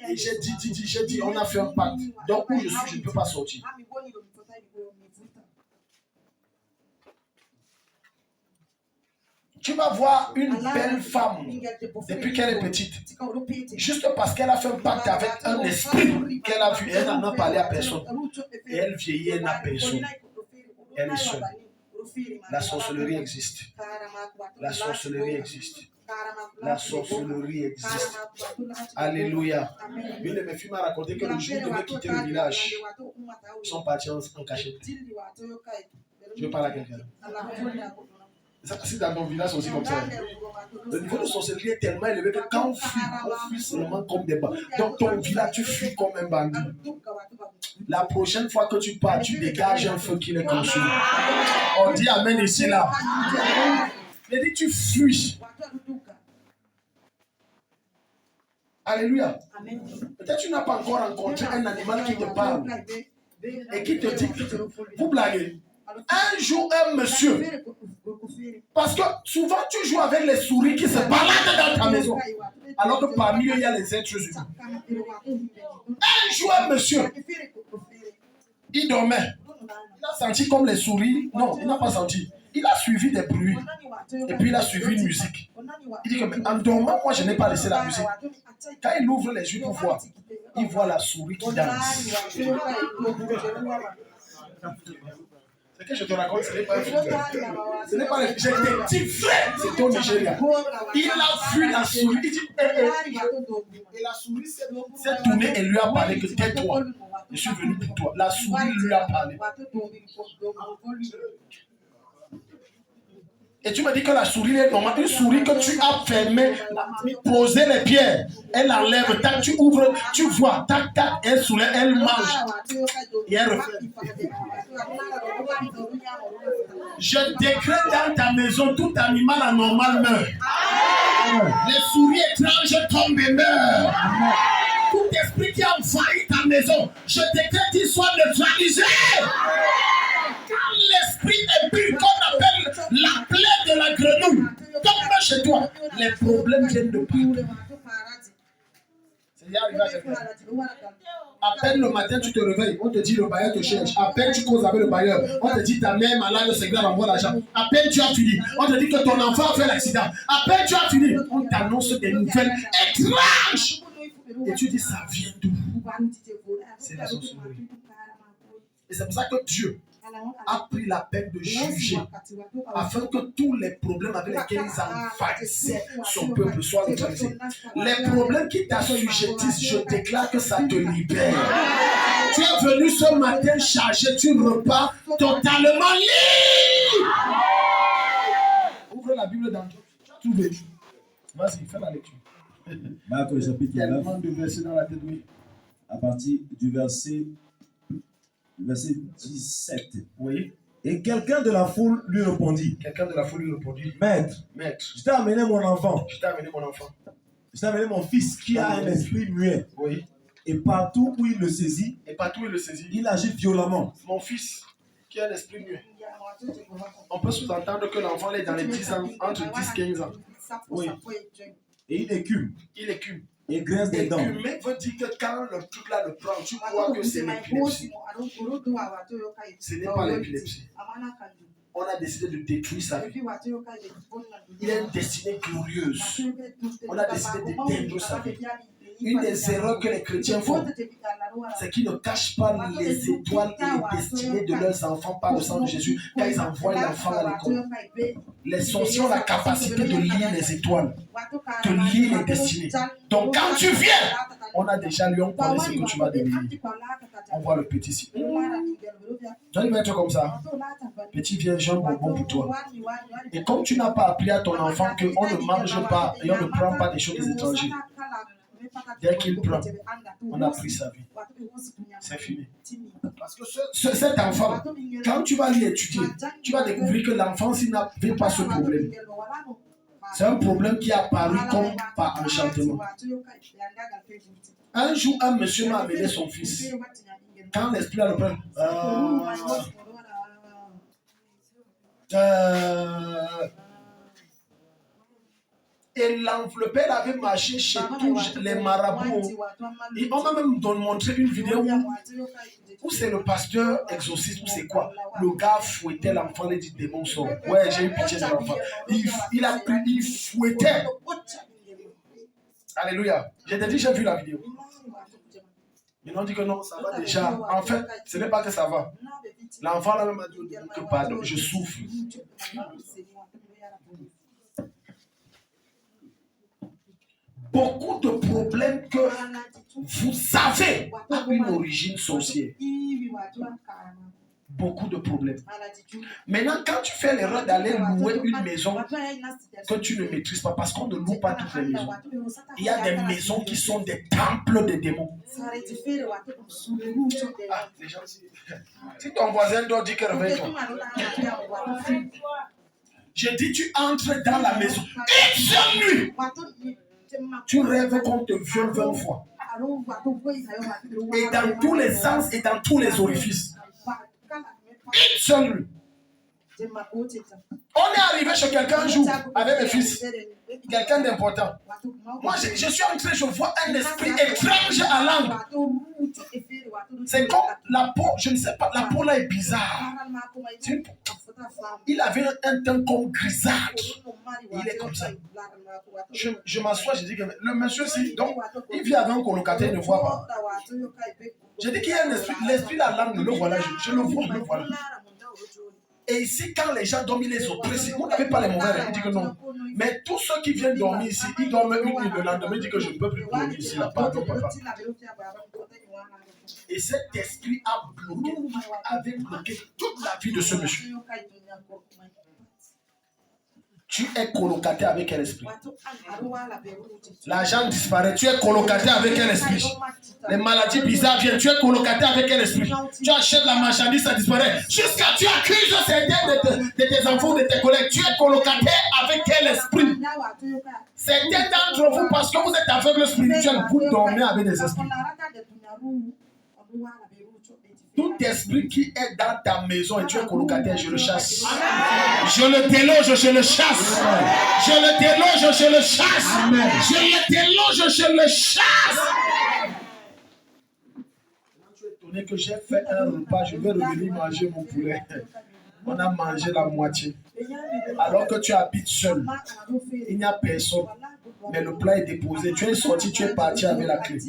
Speaker 1: Et j'ai dit, on a fait un pacte. Donc où je suis, je ne peux pas sortir. Tu vas voir une belle femme depuis qu'elle est petite. Juste parce qu'elle a fait un pacte avec un esprit qu'elle a vu. Elle n'en a parlé à personne. Et elle vieillit, elle n'a personne. Elle est seule. La sorcellerie existe. La sorcellerie existe. La sorcellerie existe. Alléluia. Une de mes filles m'a raconté que le jour où ils devaient quitter le village, ils sont partis en cachette. Je parle à quelqu'un. C'est dans ton village aussi comme ça. Le niveau de sorcellerie est tellement élevé que quand on fuit seulement comme des bandits. Dans ton village, tu fuis comme un bandit. La prochaine fois que tu pars, tu dégages un feu qui les consume. On dit amen ici là. Il dit tu fuis. Alléluia. Peut-être tu n'as pas encore rencontré un animal qui te parle et qui te dit, vous blaguez. Un jour, un monsieur, parce que souvent tu joues avec les souris qui se baladent dans ta maison, alors que parmi eux, il y a les êtres humains. Un jour, un monsieur, il dormait. Il a senti comme les souris. Non, il n'a pas senti. Il a suivi des bruits. Et puis il a suivi une musique. Il dit que mais en dormant, moi je n'ai pas laissé la musique. Quand il ouvre les yeux pour voir, il voit la souris qui danse. Ce que je te raconte, ce n'est pas un film. Ce n'est pas un film. J'ai des petits frères. C'est au Nigeria. Il a vu la souris. Il dit, et la souris s'est tournée et lui a parlé que tais-toi. Je suis venu pour toi. La souris lui a parlé. Et tu me dis que la souris est normale. Une souris que tu as fermée, posé les pierres, elle enlève, tac, tu ouvres, tu vois, tac, tac, elle soulève, elle mange. Et elle refait. Je décrète dans ta maison, tout animal anormal meurt. Les souris étranges tombent et meurent. Tout esprit qui a envahi ta maison, je décrète qu'il soit neutralisé. Quand l'esprit impur qu'on appelle la plaie de la grenouille tombe chez toi, les problèmes viennent de partout. À peine le matin tu te réveilles, on te dit le bailleur te cherche. À peine tu causes avec le bailleur, on te dit ta mère malade, c'est grave, envoie l'argent. À peine tu as fini, on te dit que ton enfant a fait l'accident. À peine tu as fini, on t'annonce des nouvelles étranges. Et tu dis ça vient d'où? C'est la sorcellerie. Et c'est pour ça que Dieu a pris la peine de juger afin que tous les problèmes avec lesquels ils envahissaient son peuple soient neutralisés. Les problèmes qui t'assujettissent, je déclare que ça te libère. Tu es venu ce matin chargé, tu repars totalement libre. Ouvre la Bible dans tout. Vas-y, fais la lecture.
Speaker 2: Marc chapitre 9,
Speaker 1: de versets dans la tête, oui.
Speaker 2: À partir du verset 17.
Speaker 1: Oui.
Speaker 2: Et quelqu'un de la foule lui répondit. Maître, je t'ai amené mon enfant. Je t'ai amené mon fils qui a un esprit muet.
Speaker 1: Oui.
Speaker 2: Et partout où il le saisit, il agit violemment.
Speaker 1: Mon fils qui a un esprit muet. On peut sous-entendre que l'enfant est dans les 10 ans, entre 10 et 15 ans. Oui.
Speaker 2: Et il écume. Et graisse des dents.
Speaker 1: Écumer veut dire que quand le truc là le prend, tu crois que c'est l'épilepsie. Ce n'est pas l'épilepsie. On a décidé de détruire sa vie. Il a une destinée glorieuse. On a décidé d'éteindre sa vie. Une des erreurs que les chrétiens font, c'est qu'ils ne cachent pas les étoiles et les destinées de leurs enfants par le sang de Jésus quand ils envoient l'enfant à l'école. Les sorciers ont la capacité de lire les étoiles, de lire les destinées. Donc quand tu viens, on a déjà lu, on connaît ce que tu vas devenir. On voit le petit ici. Donc il va être comme ça. Petit viens, j'ai un bonbon pour toi. Et comme tu n'as pas appris à ton enfant qu'on ne mange pas et on ne prend pas des choses étrangères, dès qu'il prend, on a pris sa vie. C'est fini. Parce que cet enfant, quand tu vas lui étudier, tu vas découvrir que l'enfant, s'il n'avait pas ce problème, c'est un problème qui est apparu comme par enchantement. Un jour, un monsieur m'a amené son fils. Quand l'esprit a le problème, et le père avait marché chez tous les marabouts. Ils ont même montré une vidéo où c'est le pasteur exorciste, ou c'est quoi. Le gars fouettait l'enfant, il dit démon sort. Ouais, j'ai eu pitié de l'enfant. Il fouettait. Alléluia. J'ai dit, j'ai vu la vidéo. Ils ont dit que non, ça va déjà. En fait, ce n'est pas que ça va. L'enfant là même a dit que pardon, je souffre. Beaucoup de problèmes que vous avez ont une origine sorcière. beaucoup de problèmes. Maintenant, quand tu fais l'erreur d'aller louer une maison que tu ne maîtrises pas, parce qu'on ne loue pas toutes les maisons, il y a des maisons qui sont des temples de démons. Ah, les gens, si ton voisin doit dire que réveille-toi. Je dis, tu entres dans la maison. Une seule nuit, tu rêves qu'on te viole 20 fois. Et dans tous les sens et dans tous les orifices. Une seule nuit. On est arrivé chez quelqu'un un jour avec mes fils. Quelqu'un d'important. Moi, je suis entré, je vois un esprit étrange à l'angle. C'est comme la peau, je ne sais pas, la peau là est bizarre. Il avait un teint comme grisâtre. Il est comme ça. Je m'assois, je dis que le monsieur, donc, il vient avec un colocataire, il ne voit pas. Je dis qu'il y a un esprit, l'esprit là, l'âme, le voilà, je le vois, le voilà. Et ici, quand les gens dorment, ils les oppressent. Vous n'avez pas les mauvais rêves, il dit que non. Mais tous ceux qui viennent dormir ici, ils dorment une nuit le lendemain, ils disent que je ne peux plus dormir ici, là, pardon, papa. Et cet esprit avait bloqué toute la vie de ce monsieur. Tu es colocataire avec quel esprit? L'argent disparaît, tu es colocataire avec quel esprit? Les maladies bizarres viennent, tu es colocataire avec quel esprit? Tu achètes la marchandise, ça disparaît. Jusqu'à tu accuses certains de tes enfants, de tes collègues. Tu es colocataire avec quel esprit? Certains d'entre vous, parce que vous êtes aveugle spirituel, vous dormez avec des esprits. Tout esprit qui est dans ta maison et tu es colocataire, je le chasse. Je le déloge, je le chasse. Je le déloge, je le chasse. Je le déloge, je le chasse. Tu es étonné que j'ai fait un repas, je vais revenir manger mon poulet. On a mangé la moitié. Alors que tu habites seul, il n'y a personne. Mais le plat est déposé. Tu es sorti, tu es parti avec la clé.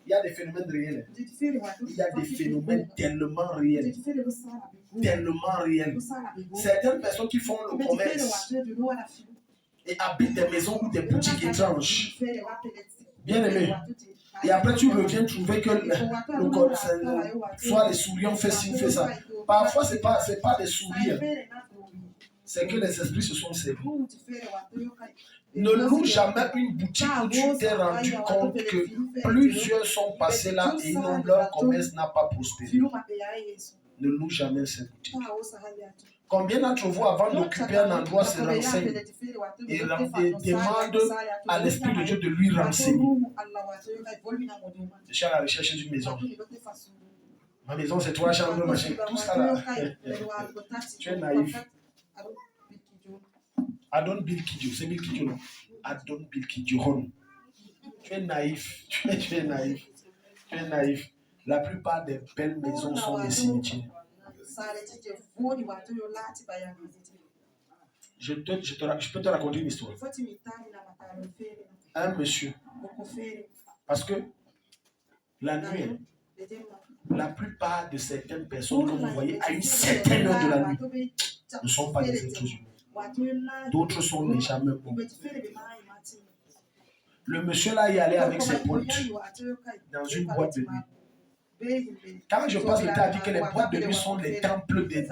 Speaker 1: Il y a des phénomènes réels. Il y a des phénomènes tellement réels. Tellement réels. Certaines personnes qui font le commerce et habitent des maisons ou des boutiques étranges. Bien aimé. Et après, tu reviens trouver que soit les souris ont fait ci ou fait ça. Parfois, ce n'est pas des souris. C'est que les esprits se sont servis. Ne loue jamais une boutique où tu t'es rendu compte que plusieurs sont passés là et leur commerce n'a pas prospéré. Ne loue jamais cette boutique. Combien d'entre vous, avant d'occuper un endroit, se renseignent et demandent à l'Esprit de Dieu de lui renseigner? Je suis à la recherche d'une maison. Ma maison, c'est 3 chambres, machin. Tout ça là. Tu es naïf. Adon Bill Kidjo, c'est Bill Kidjo, non? Adon Bill Kidjo. Tu es naïf, tu es naïf, tu es naïf. La plupart des belles maisons sont des cimetières. Je peux te raconter une histoire. Un monsieur, parce que la nuit, la plupart de certaines personnes que vous voyez à une certaine heure de la nuit ne sont pas des êtres humains. D'autres sont les jamais bons. Le monsieur là est allé avec ses potes dans une boîte de nuit. Quand je passe le temps à dire que les boîtes de nuit sont les temples des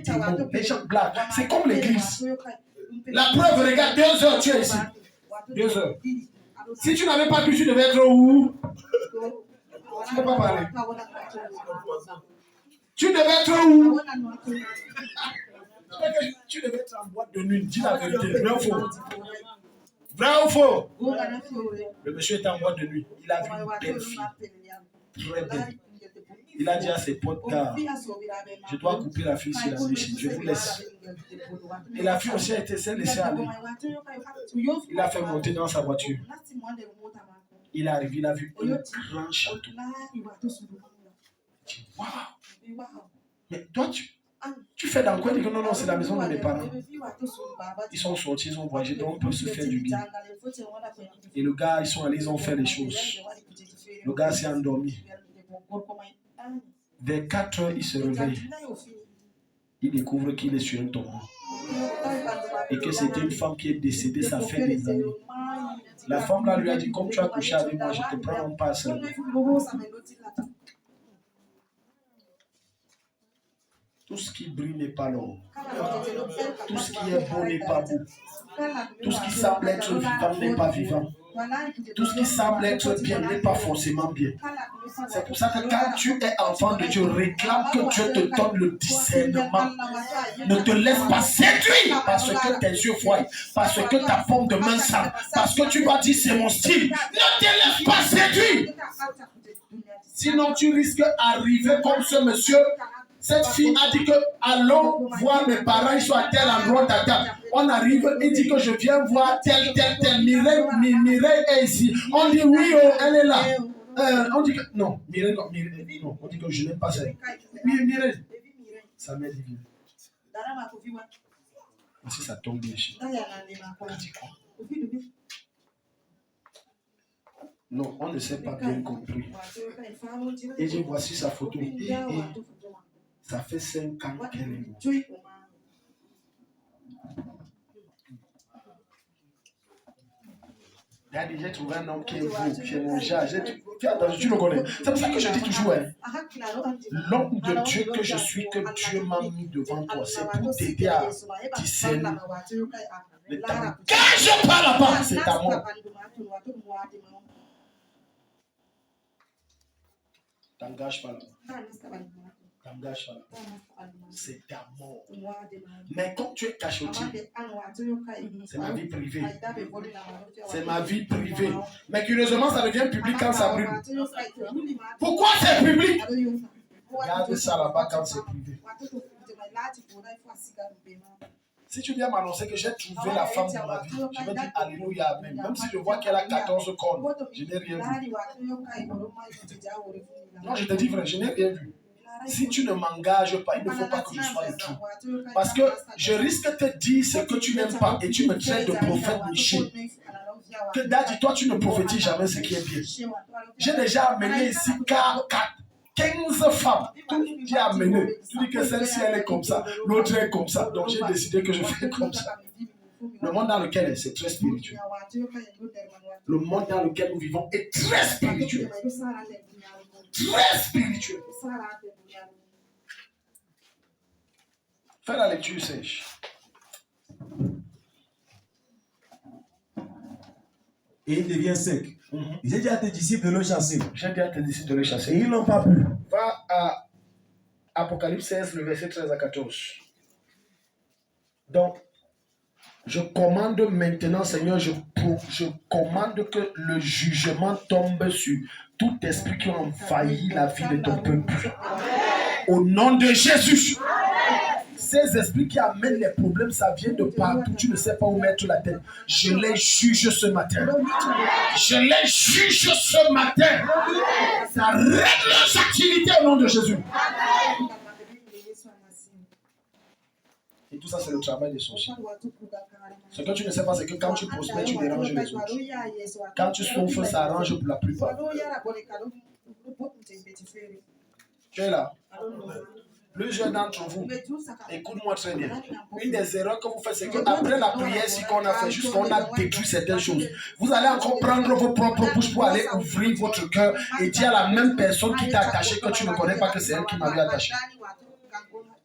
Speaker 1: démons, les gens blaguent. C'est comme l'église. La preuve, regarde, 2 heures, tu es ici. 2 heures. Si tu n'avais pas pu, tu devais être où? Tu ne peux pas parler. Tu devais être où? Tu devais être en boîte de nuit. Dis la vérité. Vrai ou faux? Vrai ou faux? Le monsieur était en boîte de nuit. Il a vu une belle fille. Très belle. Il a dit à ses potes, car je dois couper la fille si la méchine. Je vous laisse. Et la fille aussi a été laissée aller. Il a fait monter dans sa voiture. Il est arrivé, il a vu un grand château. Il dit, waouh! Mais toi, tu fais dans quoi? Il dit que non, c'est la maison de mes parents. Ils sont sortis, ils ont voyagé, donc on peut se faire du bien. Et le gars, ils sont allés, ils ont fait les choses. Le gars s'est endormi. Vers 4 heures, il se réveille. Il découvre qu'il est sur un tombeau. Et que c'était une femme qui est décédée, ça fait des années. La femme là lui a dit, comme tu as couché avec moi, je te prends un passe. ce qui brille n'est pas l'or. Tout ce qui est beau n'est pas beau. Tout ce qui semble être vivant n'est pas vivant. Tout ce qui semble être bien n'est pas forcément bien. C'est pour ça que quand tu es enfant de Dieu, réclame que Dieu te donne le discernement. Ne te laisse pas séduire parce que tes yeux voient, parce que ta paume de main sent, parce que tu vas dire c'est mon style. Ne te laisse pas séduire. Sinon tu risques d'arriver comme ce monsieur. Cette fille a dit que allons voir mes parents, ils sont à tel endroit d'attente. On arrive et dit que je viens voir tel. Mireille est ici. On dit oui, oh, elle est là. On dit que non, Mireille, non. On dit que je n'aime pas ça. Mireille, sa mère divine. Si ça tombe bien chez. On dit quoi? Non, on ne s'est pas bien compris. Et je voici sa photo. Ça fait 5 ans qu'elle est morte. J'ai trouvé un homme qui est beau, qui est mon genre. Tu le connais. C'est pour ça que je dis toujours, l'homme de Dieu que je suis, que Dieu m'a mis devant toi, c'est pour t'aider à discerner. Ne t'engage pas là-bas, c'est ta mort. T'engage pas là-bas. C'est ta mort. Mais quand tu es cachotier, c'est ma vie privée. C'est ma vie privée. Mais curieusement, ça devient public quand ça brûle. Pourquoi c'est public? Garde ça là-bas quand c'est privé. Si tu viens m'annoncer que j'ai trouvé la femme de ma vie, je vais dire Alléluia, Amen. Même si je vois qu'elle a 14 cornes, je n'ai rien vu. Non, je te dis vrai, je n'ai rien vu. Si tu ne m'engages pas, il ne faut pas que je sois le tout. Parce que je risque de te dire ce que tu n'aimes pas et tu me traites de prophète Michel. Que Daddy, toi, tu ne prophétises jamais ce qui est bien. J'ai déjà amené ici 15 femmes. Tout qui a amené. Tu dis que celle-ci, elle est comme ça. L'autre est comme ça. Donc, j'ai décidé que je fais comme ça. Le monde dans lequel c'est très spirituel. Le monde dans lequel nous vivons est très spirituel. Très spirituel. Fais la lecture sèche.
Speaker 2: Et il devient sec. J'ai dit à tes disciples de le chasser.
Speaker 1: Et
Speaker 2: ils n'ont pas pu.
Speaker 1: Va à Apocalypse 16, le verset 13 à 14. Donc, je commande maintenant, Seigneur, je commande que le jugement tombe sur tout esprit qui a envahi la vie de ton peuple. Au nom de Jésus. Ces esprits qui amènent les problèmes, ça vient de partout. Tu ne sais pas où mettre la tête. Je les juge ce matin. Je les juge ce matin. Ça règle leurs activités au nom de Jésus. Et tout ça, c'est le travail des sorciers. Ce que tu ne sais pas, c'est que quand tu prospères, tu déranges les autres. Quand tu souffres, ça arrange pour la plupart. Tu es là. Plusieurs d'entre vous, écoute-moi très bien. Une des erreurs que vous faites, c'est qu'après la prière, si qu'on a fait, juste qu'on a détruit certaines choses, vous allez encore prendre vos propres bouches pour aller ouvrir votre cœur et dire à la même personne qui t'a attaché que tu ne connais pas que c'est elle qui m'avait attaché.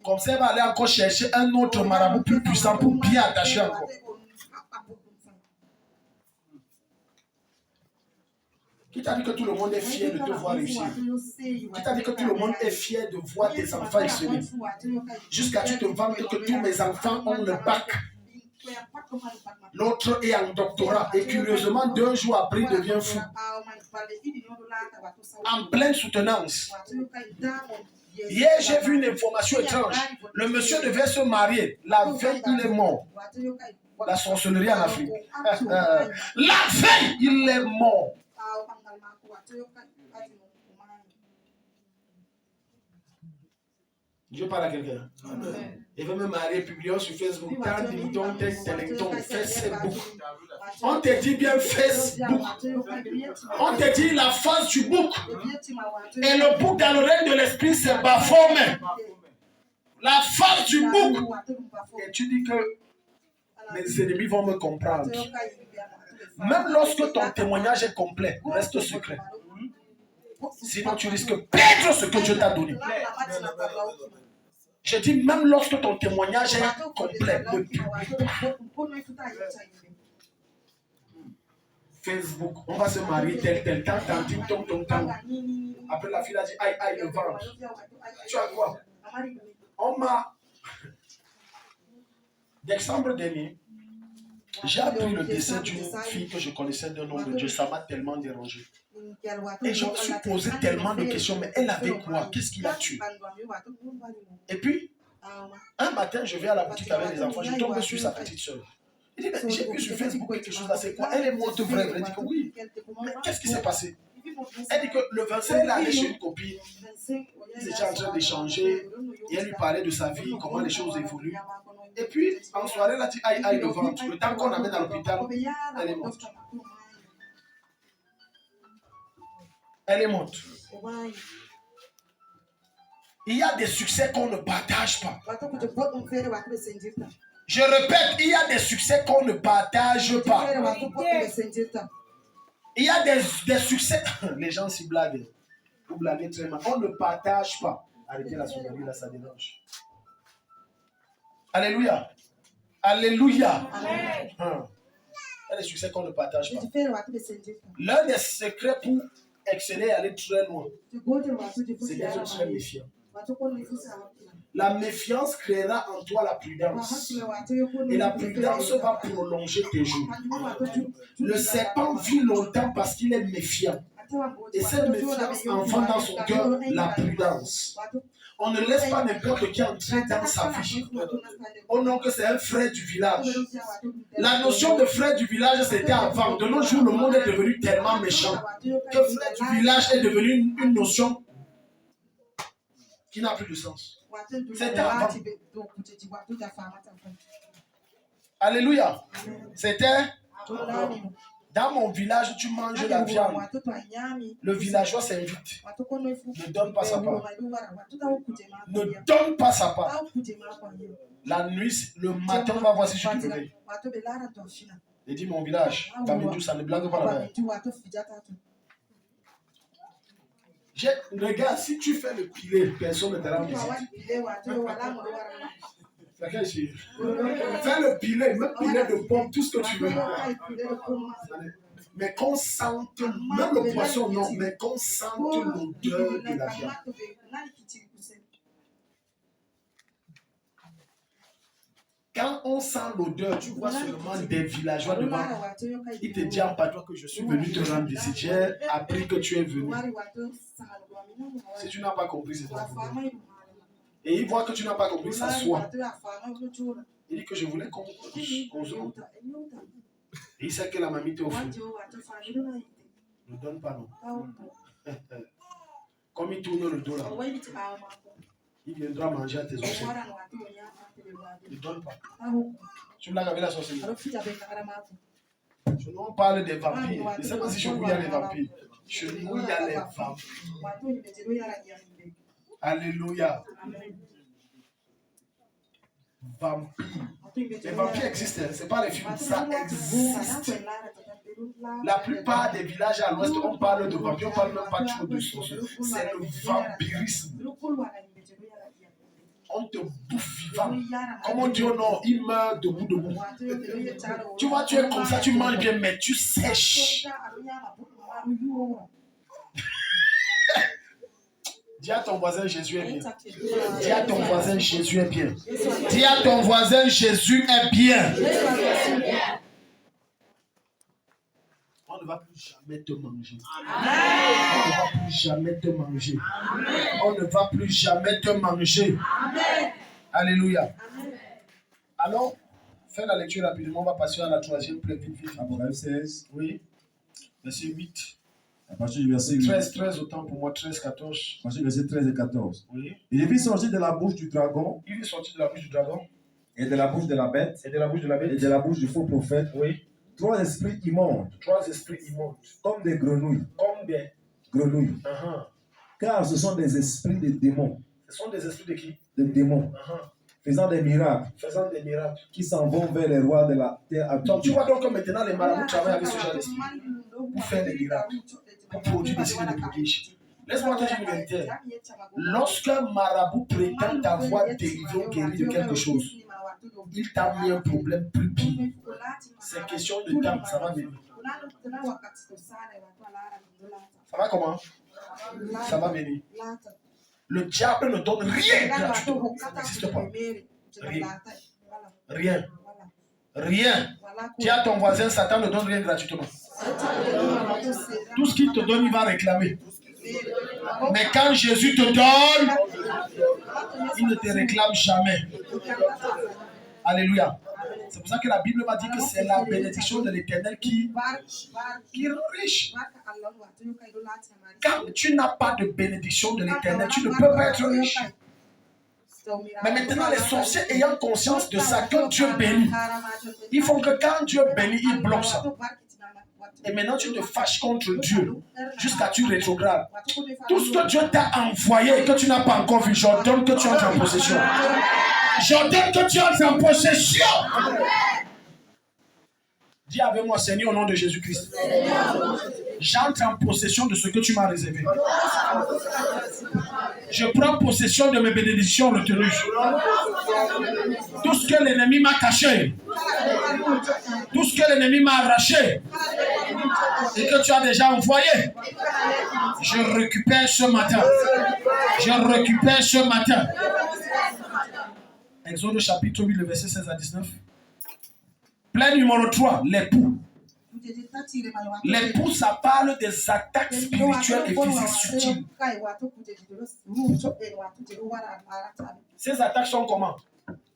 Speaker 1: Comme ça, elle va aller encore chercher un autre marabout plus puissant pour bien attacher encore. Qui t'a dit que tout le monde est fier de te voir réussir? Qui t'a dit que tout le monde est fier de voir tes enfants exceller? Jusqu'à tu te vantes que tous mes enfants ont le bac. L'autre est en doctorat et curieusement, 2 jours après, il devient fou. En pleine soutenance. Hier, j'ai vu une information étrange. Le monsieur devait se marier. La veille, il est mort. La sorcellerie en Afrique. La veille, il est mort. Je parle à quelqu'un. Il veut me marier, publier sur Facebook. Facebook. On te dit bien Facebook. On te dit la face du bouc. Et le bouc dans l'oreille de l'esprit, c'est Baphomet. La face du bouc. Et tu dis que mes ennemis vont me comprendre. Même lorsque ton témoignage est complet, reste secret. Sinon, tu risques de perdre ce que Dieu t'a donné. Je dis, même lorsque ton témoignage est complet, ne publie pas. Facebook, on va se marier tel, tant, après la fille a dit, aïe, le ventre. Tu as quoi? On m'a... Décembre dernier, j'ai appris le décès d'une fille que je connaissais d'un nom de Dieu. Ça m'a tellement dérangé. Et je me suis posé tellement de questions. Mais elle avait quoi? Qu'est-ce qui l'a tué? Et puis, un matin, je vais à la boutique avec les enfants. Je tombe sur sa petite soeur. Il dit, j'ai vu sur Facebook quelque chose là, c'est quoi? Elle est morte vraie. Elle dit que oui. Mais qu'est-ce qui s'est passé? Elle dit que le 25, il est allé chez une copine. Ils étaient en train d'échanger. Et elle lui parlait de sa vie, comment les choses évoluent. Et puis, en soirée, elle a dit, aïe, le ventre. Le temps qu'on amène à l'hôpital, elle est morte. Elle est morte. Il y a des succès qu'on ne partage pas. Je répète, il y a des succès qu'on ne partage pas. Il y a des succès. Les gens s'y blaguent. Vous blaguez très mal. On ne partage pas. Arrêtez la sonnerie là, ça dérange. Alléluia. Alléluia. Amen. Il y a des succès qu'on ne partage pas. L'un des secrets pour exceller et aller très loin, c'est d'être très méfiant. La méfiance créera en toi la prudence. Et la prudence va prolonger tes jours. Le serpent vit longtemps parce qu'il est méfiant. Et cette méfiance enfante dans son cœur la prudence. On ne laisse pas n'importe qui entrer dans sa vie. Au nom que c'est un frère du village. La notion de frère du village, c'était avant. De nos jours, le monde est devenu tellement méchant que frère du village est devenu une notion qui n'a plus de sens. C'était avant. Alléluia. C'était dans mon village, tu manges la viande. Le villageois s'invite. Ne donne pas sa part. Ne donne pas sa part. La nuit, le matin, on va voir si je te réveille. Il dit mon village, Bamidou, ça ne blague pas la mer. Regarde, si tu fais le pilet, personne ne te rend visite. Fais le pilet, même pilet de pomme, tout ce que tu veux. Mais qu'on sente, même le poisson, non, mais qu'on sente l'odeur de la viande. Quand on sent l'odeur, tu vois seulement des villageois devant. Il te dit en patois que je suis venu te rendre visite. J'ai appris que tu es venu. Si tu n'as pas compris, c'est ton problème. Et il voit que tu n'as pas compris, ça s'assoit. Il dit que je voulais qu'on se montre. Et il sait que la mamie t'a offert. Ne donne pas non. Comme il tourne le dos là, il viendra manger à tes ossements. Ne donne pas. Tu me l'as gavé la sorcellerie. Je nous parle des vampires. Je ne sais pas si chez vous il y a les vampires. Chez nous il y a les vampires. Alléluia. Vampires. Les vampires existent, ce n'est pas les films, ça existe. La plupart des villages à l'ouest, on parle de vampires, on ne parle même pas toujours de sorcellerie. C'est le vampirisme. On te bouffe vivant. Comme on dit au nord, il meurt debout. Tu vois, tu es comme ça, tu manges bien, mais tu sèches. Dis à ton voisin, Jésus est bien. Dis à ton voisin, Jésus est bien. Dis à ton voisin, Jésus est bien. On ne va plus jamais te manger. On ne va plus jamais te manger. On ne va plus jamais te manger. Alléluia. Alors, fais la lecture rapidement. On va passer à la troisième plaie vite.
Speaker 2: Apocalypse 16.
Speaker 1: Oui. Verset 8.
Speaker 2: À partir du verset 8.
Speaker 1: 13 autant pour moi, 13, 14.
Speaker 2: À partir du verset 13 et 14.
Speaker 1: Oui.
Speaker 2: Il est sorti de la bouche du dragon.
Speaker 1: Il est sorti de la bouche du dragon.
Speaker 2: Et de la bouche de la bête.
Speaker 1: Et de la bouche de la bête.
Speaker 2: Et de la bouche du faux prophète.
Speaker 1: Oui.
Speaker 2: 3 esprits immondes.
Speaker 1: 3 esprits immondes.
Speaker 2: Comme des grenouilles.
Speaker 1: Comme des
Speaker 2: grenouilles. Car ce sont des esprits de démons.
Speaker 1: Ce sont des esprits de qui?
Speaker 2: De démons. Faisant des miracles.
Speaker 1: Faisant des miracles.
Speaker 2: Qui s'en vont vers les rois de la terre.
Speaker 1: Donc tu vois donc que maintenant les marabouts travaillent avec ce genre d'esprit. Pour faire des miracles. Pour produire des signes de prodige. Laisse-moi te dire une vérité. Lorsqu'un marabout prétend t'avoir délivré ou guéri de quelque chose, il t'a mis un problème plus pire. C'est question de temps, ça va venir. Ça va comment? Ça va venir. Le diable ne donne rien gratuitement. Ça n'existe pas. Rien. Rien. Rien. Tu as ton voisin, Satan ne donne rien gratuitement. Tout ce qu'il te donne, il va réclamer. Mais quand Jésus te donne, il ne te réclame jamais. Alléluia. C'est pour ça que la Bible va dire que c'est la bénédiction de l'Éternel qui rend riche. Quand tu n'as pas de bénédiction de l'Éternel, tu ne peux pas être riche. Mais maintenant, les sorciers ayant conscience de ça, que Dieu bénit, il faut que quand Dieu bénit, il bloque ça. Et maintenant, tu te fâches contre Dieu jusqu'à tu rétrogrades. Tout ce que Dieu t'a envoyé et que tu n'as pas encore vu, j'ordonne que tu entres en possession. J'ordonne que tu entres en possession. Dis avec moi, Seigneur, au nom de Jésus-Christ. J'entre en possession de ce que tu m'as réservé. Je prends possession de mes bénédictions retenues. Tout ce que l'ennemi m'a caché, tout ce que l'ennemi m'a arraché et que tu as déjà envoyé, je récupère ce matin. Je récupère ce matin. Exode chapitre 8, le verset 16 à 19. Plein numéro 3, l'époux. L'époux, ça parle des attaques spirituelles et physiques subtiles. Ces attaques sont comment?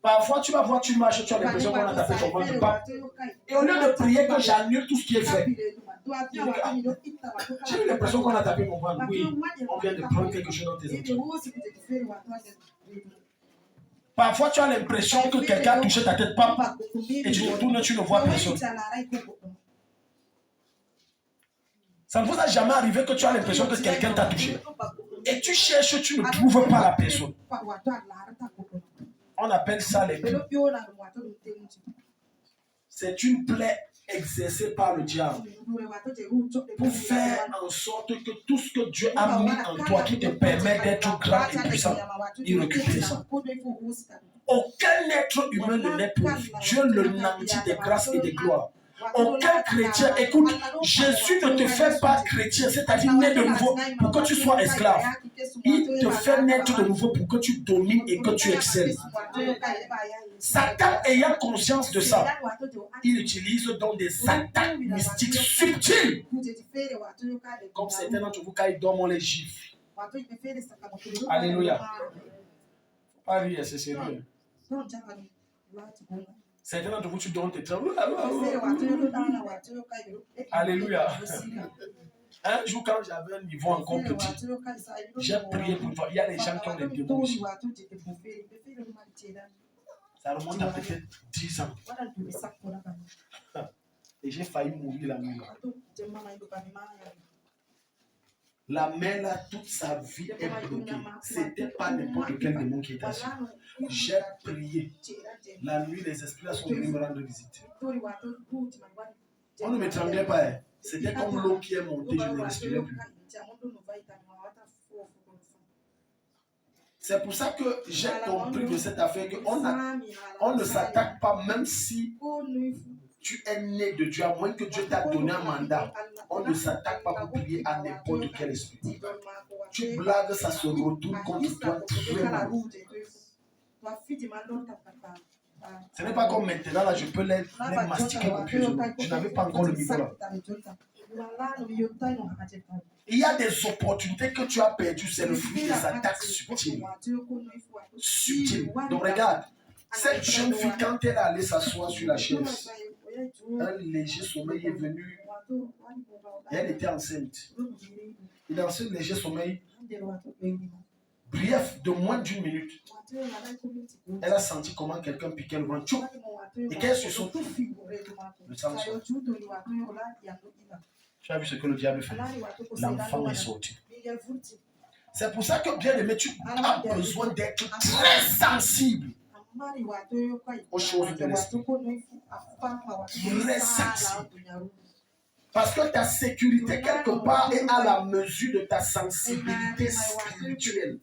Speaker 1: Parfois, tu vas voir, tu marches, tu as l'impression qu'on a tapé ton ventre de pas. Et au lieu de prier que j'annule tout ce qui est fait, j'ai eu l'impression qu'on a tapé mon ventre. Oui, on vient de prendre quelque chose dans tes entrailles. Parfois, tu as l'impression que quelqu'un a touché ta tête, papa, et tu te tournes, tu ne vois personne. Ça ne vous a jamais arrivé que tu as l'impression que quelqu'un t'a touché. Et tu cherches, tu ne trouves pas la personne. On appelle ça les plaies. C'est une plaie exercée par le diable pour faire en sorte que tout ce que Dieu a mis en toi qui te permet d'être grand et puissant, il récupère ça. Aucun être humain ne naît pour Dieu le nantit de grâce et de gloire. Aucun chrétien, écoute, Jésus ne te fait pas chrétien, c'est-à-dire né de nouveau pour que tu sois esclave. Il te fait naître de nouveau pour que tu domines et que tu excelles. Satan ayant conscience de ça, il utilise donc des attaques mystiques subtiles. Comme certains d'entre vous, quand ils dorment, on les gifle. Alléluia. Pas rire, c'est sérieux. Certains d'entre vous, tu dors, tu trembles. Alléluia. Un jour, quand j'avais un niveau encore petit, j'ai prié pour toi. Il y a des gens qui ont des démons ici. Ça remonte à peut-être 10 ans. Et j'ai failli mourir la nuit. La mère là, toute sa vie est bloquée. C'était pas n'importe quel démon qui était assis. J'ai prié. La nuit, les esprits sont venus me rendre visite. On ne me tremblait pas. Hein. C'était comme l'eau qui est montée, je ne respirais plus. C'est pour ça que j'ai compris de cette affaire qu'on ne s'attaque pas, même si tu es né de Dieu, à moins que Dieu t'a donné un mandat. On ne s'attaque pas pour prier à n'importe quel esprit. Tu blagues, ça se retourne contre toi très mal. Ce n'est pas comme maintenant, là, je peux les mastiquer copieusement. Je n'avais pas encore le niveau là. Il y a des opportunités que tu as perdues, c'est le fruit des attaques subtiles. Subtiles. Donc regarde, cette jeune fille, quand elle est allée s'asseoir sur la chaise, un léger sommeil est venu et elle était enceinte. Et dans ce léger sommeil, bref, de moins d'une minute, elle a senti comment quelqu'un piquait le ventre. Et qu'elle se saute, le sang sort. Tu as vu ce que le diable fait? L'enfant est sorti. C'est pour ça que, bien aimé, tu as besoin d'être très sensible aux choses de l'esprit. Très sensible. Parce que ta sécurité, quelque part, est à la mesure de ta sensibilité spirituelle.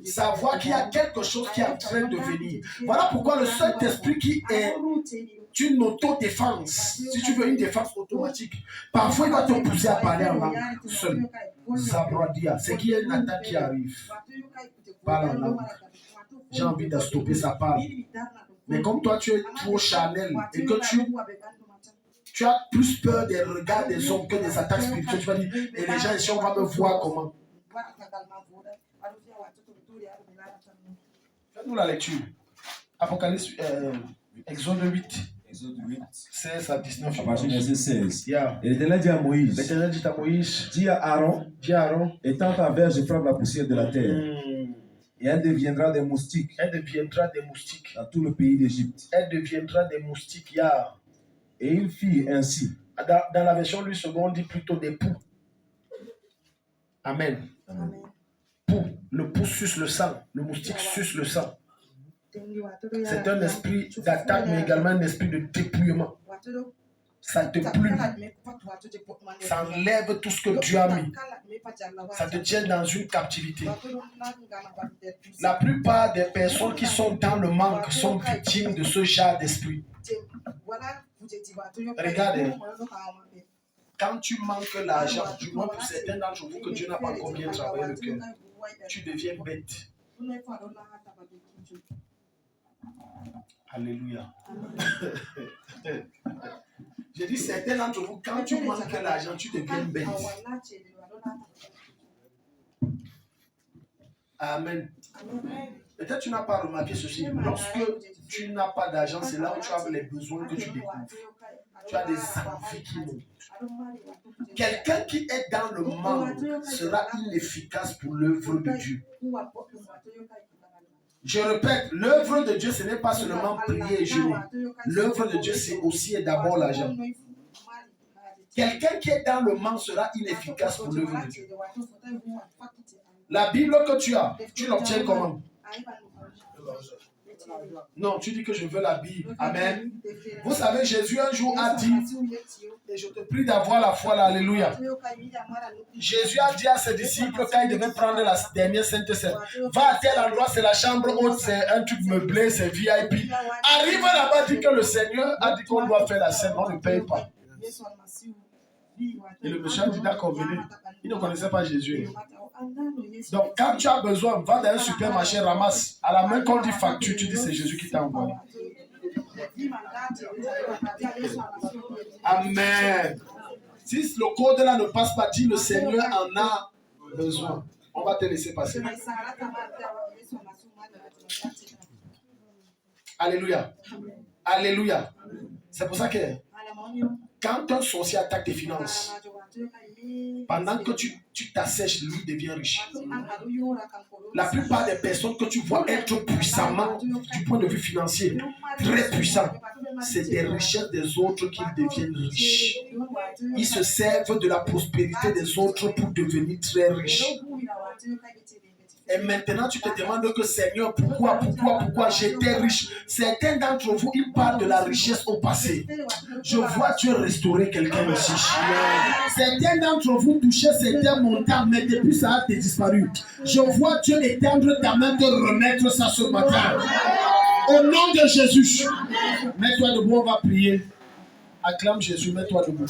Speaker 1: Savoir qu'il y a quelque chose qui est en train de venir. Voilà pourquoi le Saint-Esprit qui est une autodéfense, si tu veux une défense automatique, parfois il va te pousser à parler en langue seul. Zabradia, c'est qu'il y a une attaque qui arrive. Parle en langue. J'ai envie de stopper sa parole. Mais comme toi tu es trop charnel et que tu as plus peur des regards des hommes que des attaques spirituelles, tu vas dire, et les gens ici on va me voir comment. Fais-nous la lecture. Apocalypse, Exode 8.
Speaker 2: Exode 8.
Speaker 1: 16 à 19.
Speaker 2: À partir du verset 16.
Speaker 1: Yeah.
Speaker 2: Et l'Éternel dit à Moïse.
Speaker 1: L'Éternel dit à Moïse.
Speaker 2: Dis à Aaron. Étends ta verge et frappe la poussière de la terre. Et elle deviendra des moustiques.
Speaker 1: Elle deviendra des moustiques.
Speaker 2: Dans tout le pays d'Égypte.
Speaker 1: Elle deviendra des moustiques. Yeah.
Speaker 2: Et il fit ainsi.
Speaker 1: Dans la version Louis II, on dit plutôt des poux. Amen.
Speaker 2: Amen.
Speaker 1: Poux. Le poux suce le sang. Le moustique suce le sang. C'est un esprit d'attaque, mais également un esprit de dépouillement. Ça te plume. Ça enlève tout ce que Dieu a mis. Ça te tient dans une captivité. La plupart des personnes qui sont dans le manque sont victimes de ce genre d'esprit. Regardez, quand tu manques l'argent, du moins pour certains d'entre vous que Dieu n'a pas encore bien travaillé le cœur, tu deviens bête. Alléluia. J'ai dit certains d'entre vous, quand tu manques l'argent, tu deviens bête. Amen. Peut-être tu n'as pas remarqué ceci. Lorsque tu n'as pas d'argent, c'est là où tu as les besoins que tu découvres. Tu as des envies qui montent. Quelqu'un qui est dans le manque sera inefficace pour l'œuvre de Dieu. Je répète, l'œuvre de Dieu, ce n'est pas seulement prier et jeûner. L'œuvre de Dieu, c'est aussi et d'abord l'argent. Quelqu'un qui est dans le manque sera inefficace pour l'œuvre de Dieu. La Bible que tu as, tu l'obtiens comment? Non, tu dis que je veux la Bible. Amen. Vous savez, Jésus un jour a dit, et je te prie d'avoir la foi là, alléluia. Jésus a dit à ses disciples quand il devait prendre la dernière sainte scène, va à tel endroit, c'est la chambre haute, c'est un truc meublé, c'est VIP. Arrive là-bas, dit que le Seigneur a dit qu'on doit faire la scène, on ne paye pas. Et le monsieur dit d'accord, venez. Il ne connaissait pas Jésus. Donc, quand tu as besoin, va dans un supermarché, ramasse. À la main qu'on dit facture, tu dis c'est Jésus qui t'a envoyé. Amen. Si le code là ne passe pas, dis le Seigneur en a besoin. On va te laisser passer. Alléluia. Alléluia. C'est pour ça que quand un sorcier attaque tes finances, pendant que tu t'assèches, lui devient riche. La plupart des personnes que tu vois être puissamment, du point de vue financier, très puissants, c'est des richesses des autres qu'ils deviennent riches. Ils se servent de la prospérité des autres pour devenir très riches. Et maintenant, tu te demandes que Seigneur, pourquoi j'étais riche? Certains d'entre vous, ils parlent de la richesse au passé. Je vois Dieu restaurer quelqu'un ici. Certains d'entre vous touchaient certains montants, mais depuis ça a disparu. Je vois Dieu étendre ta main te remettre ça ce matin. Au nom de Jésus. Mets-toi debout, on va prier. Acclame Jésus, mets-toi debout.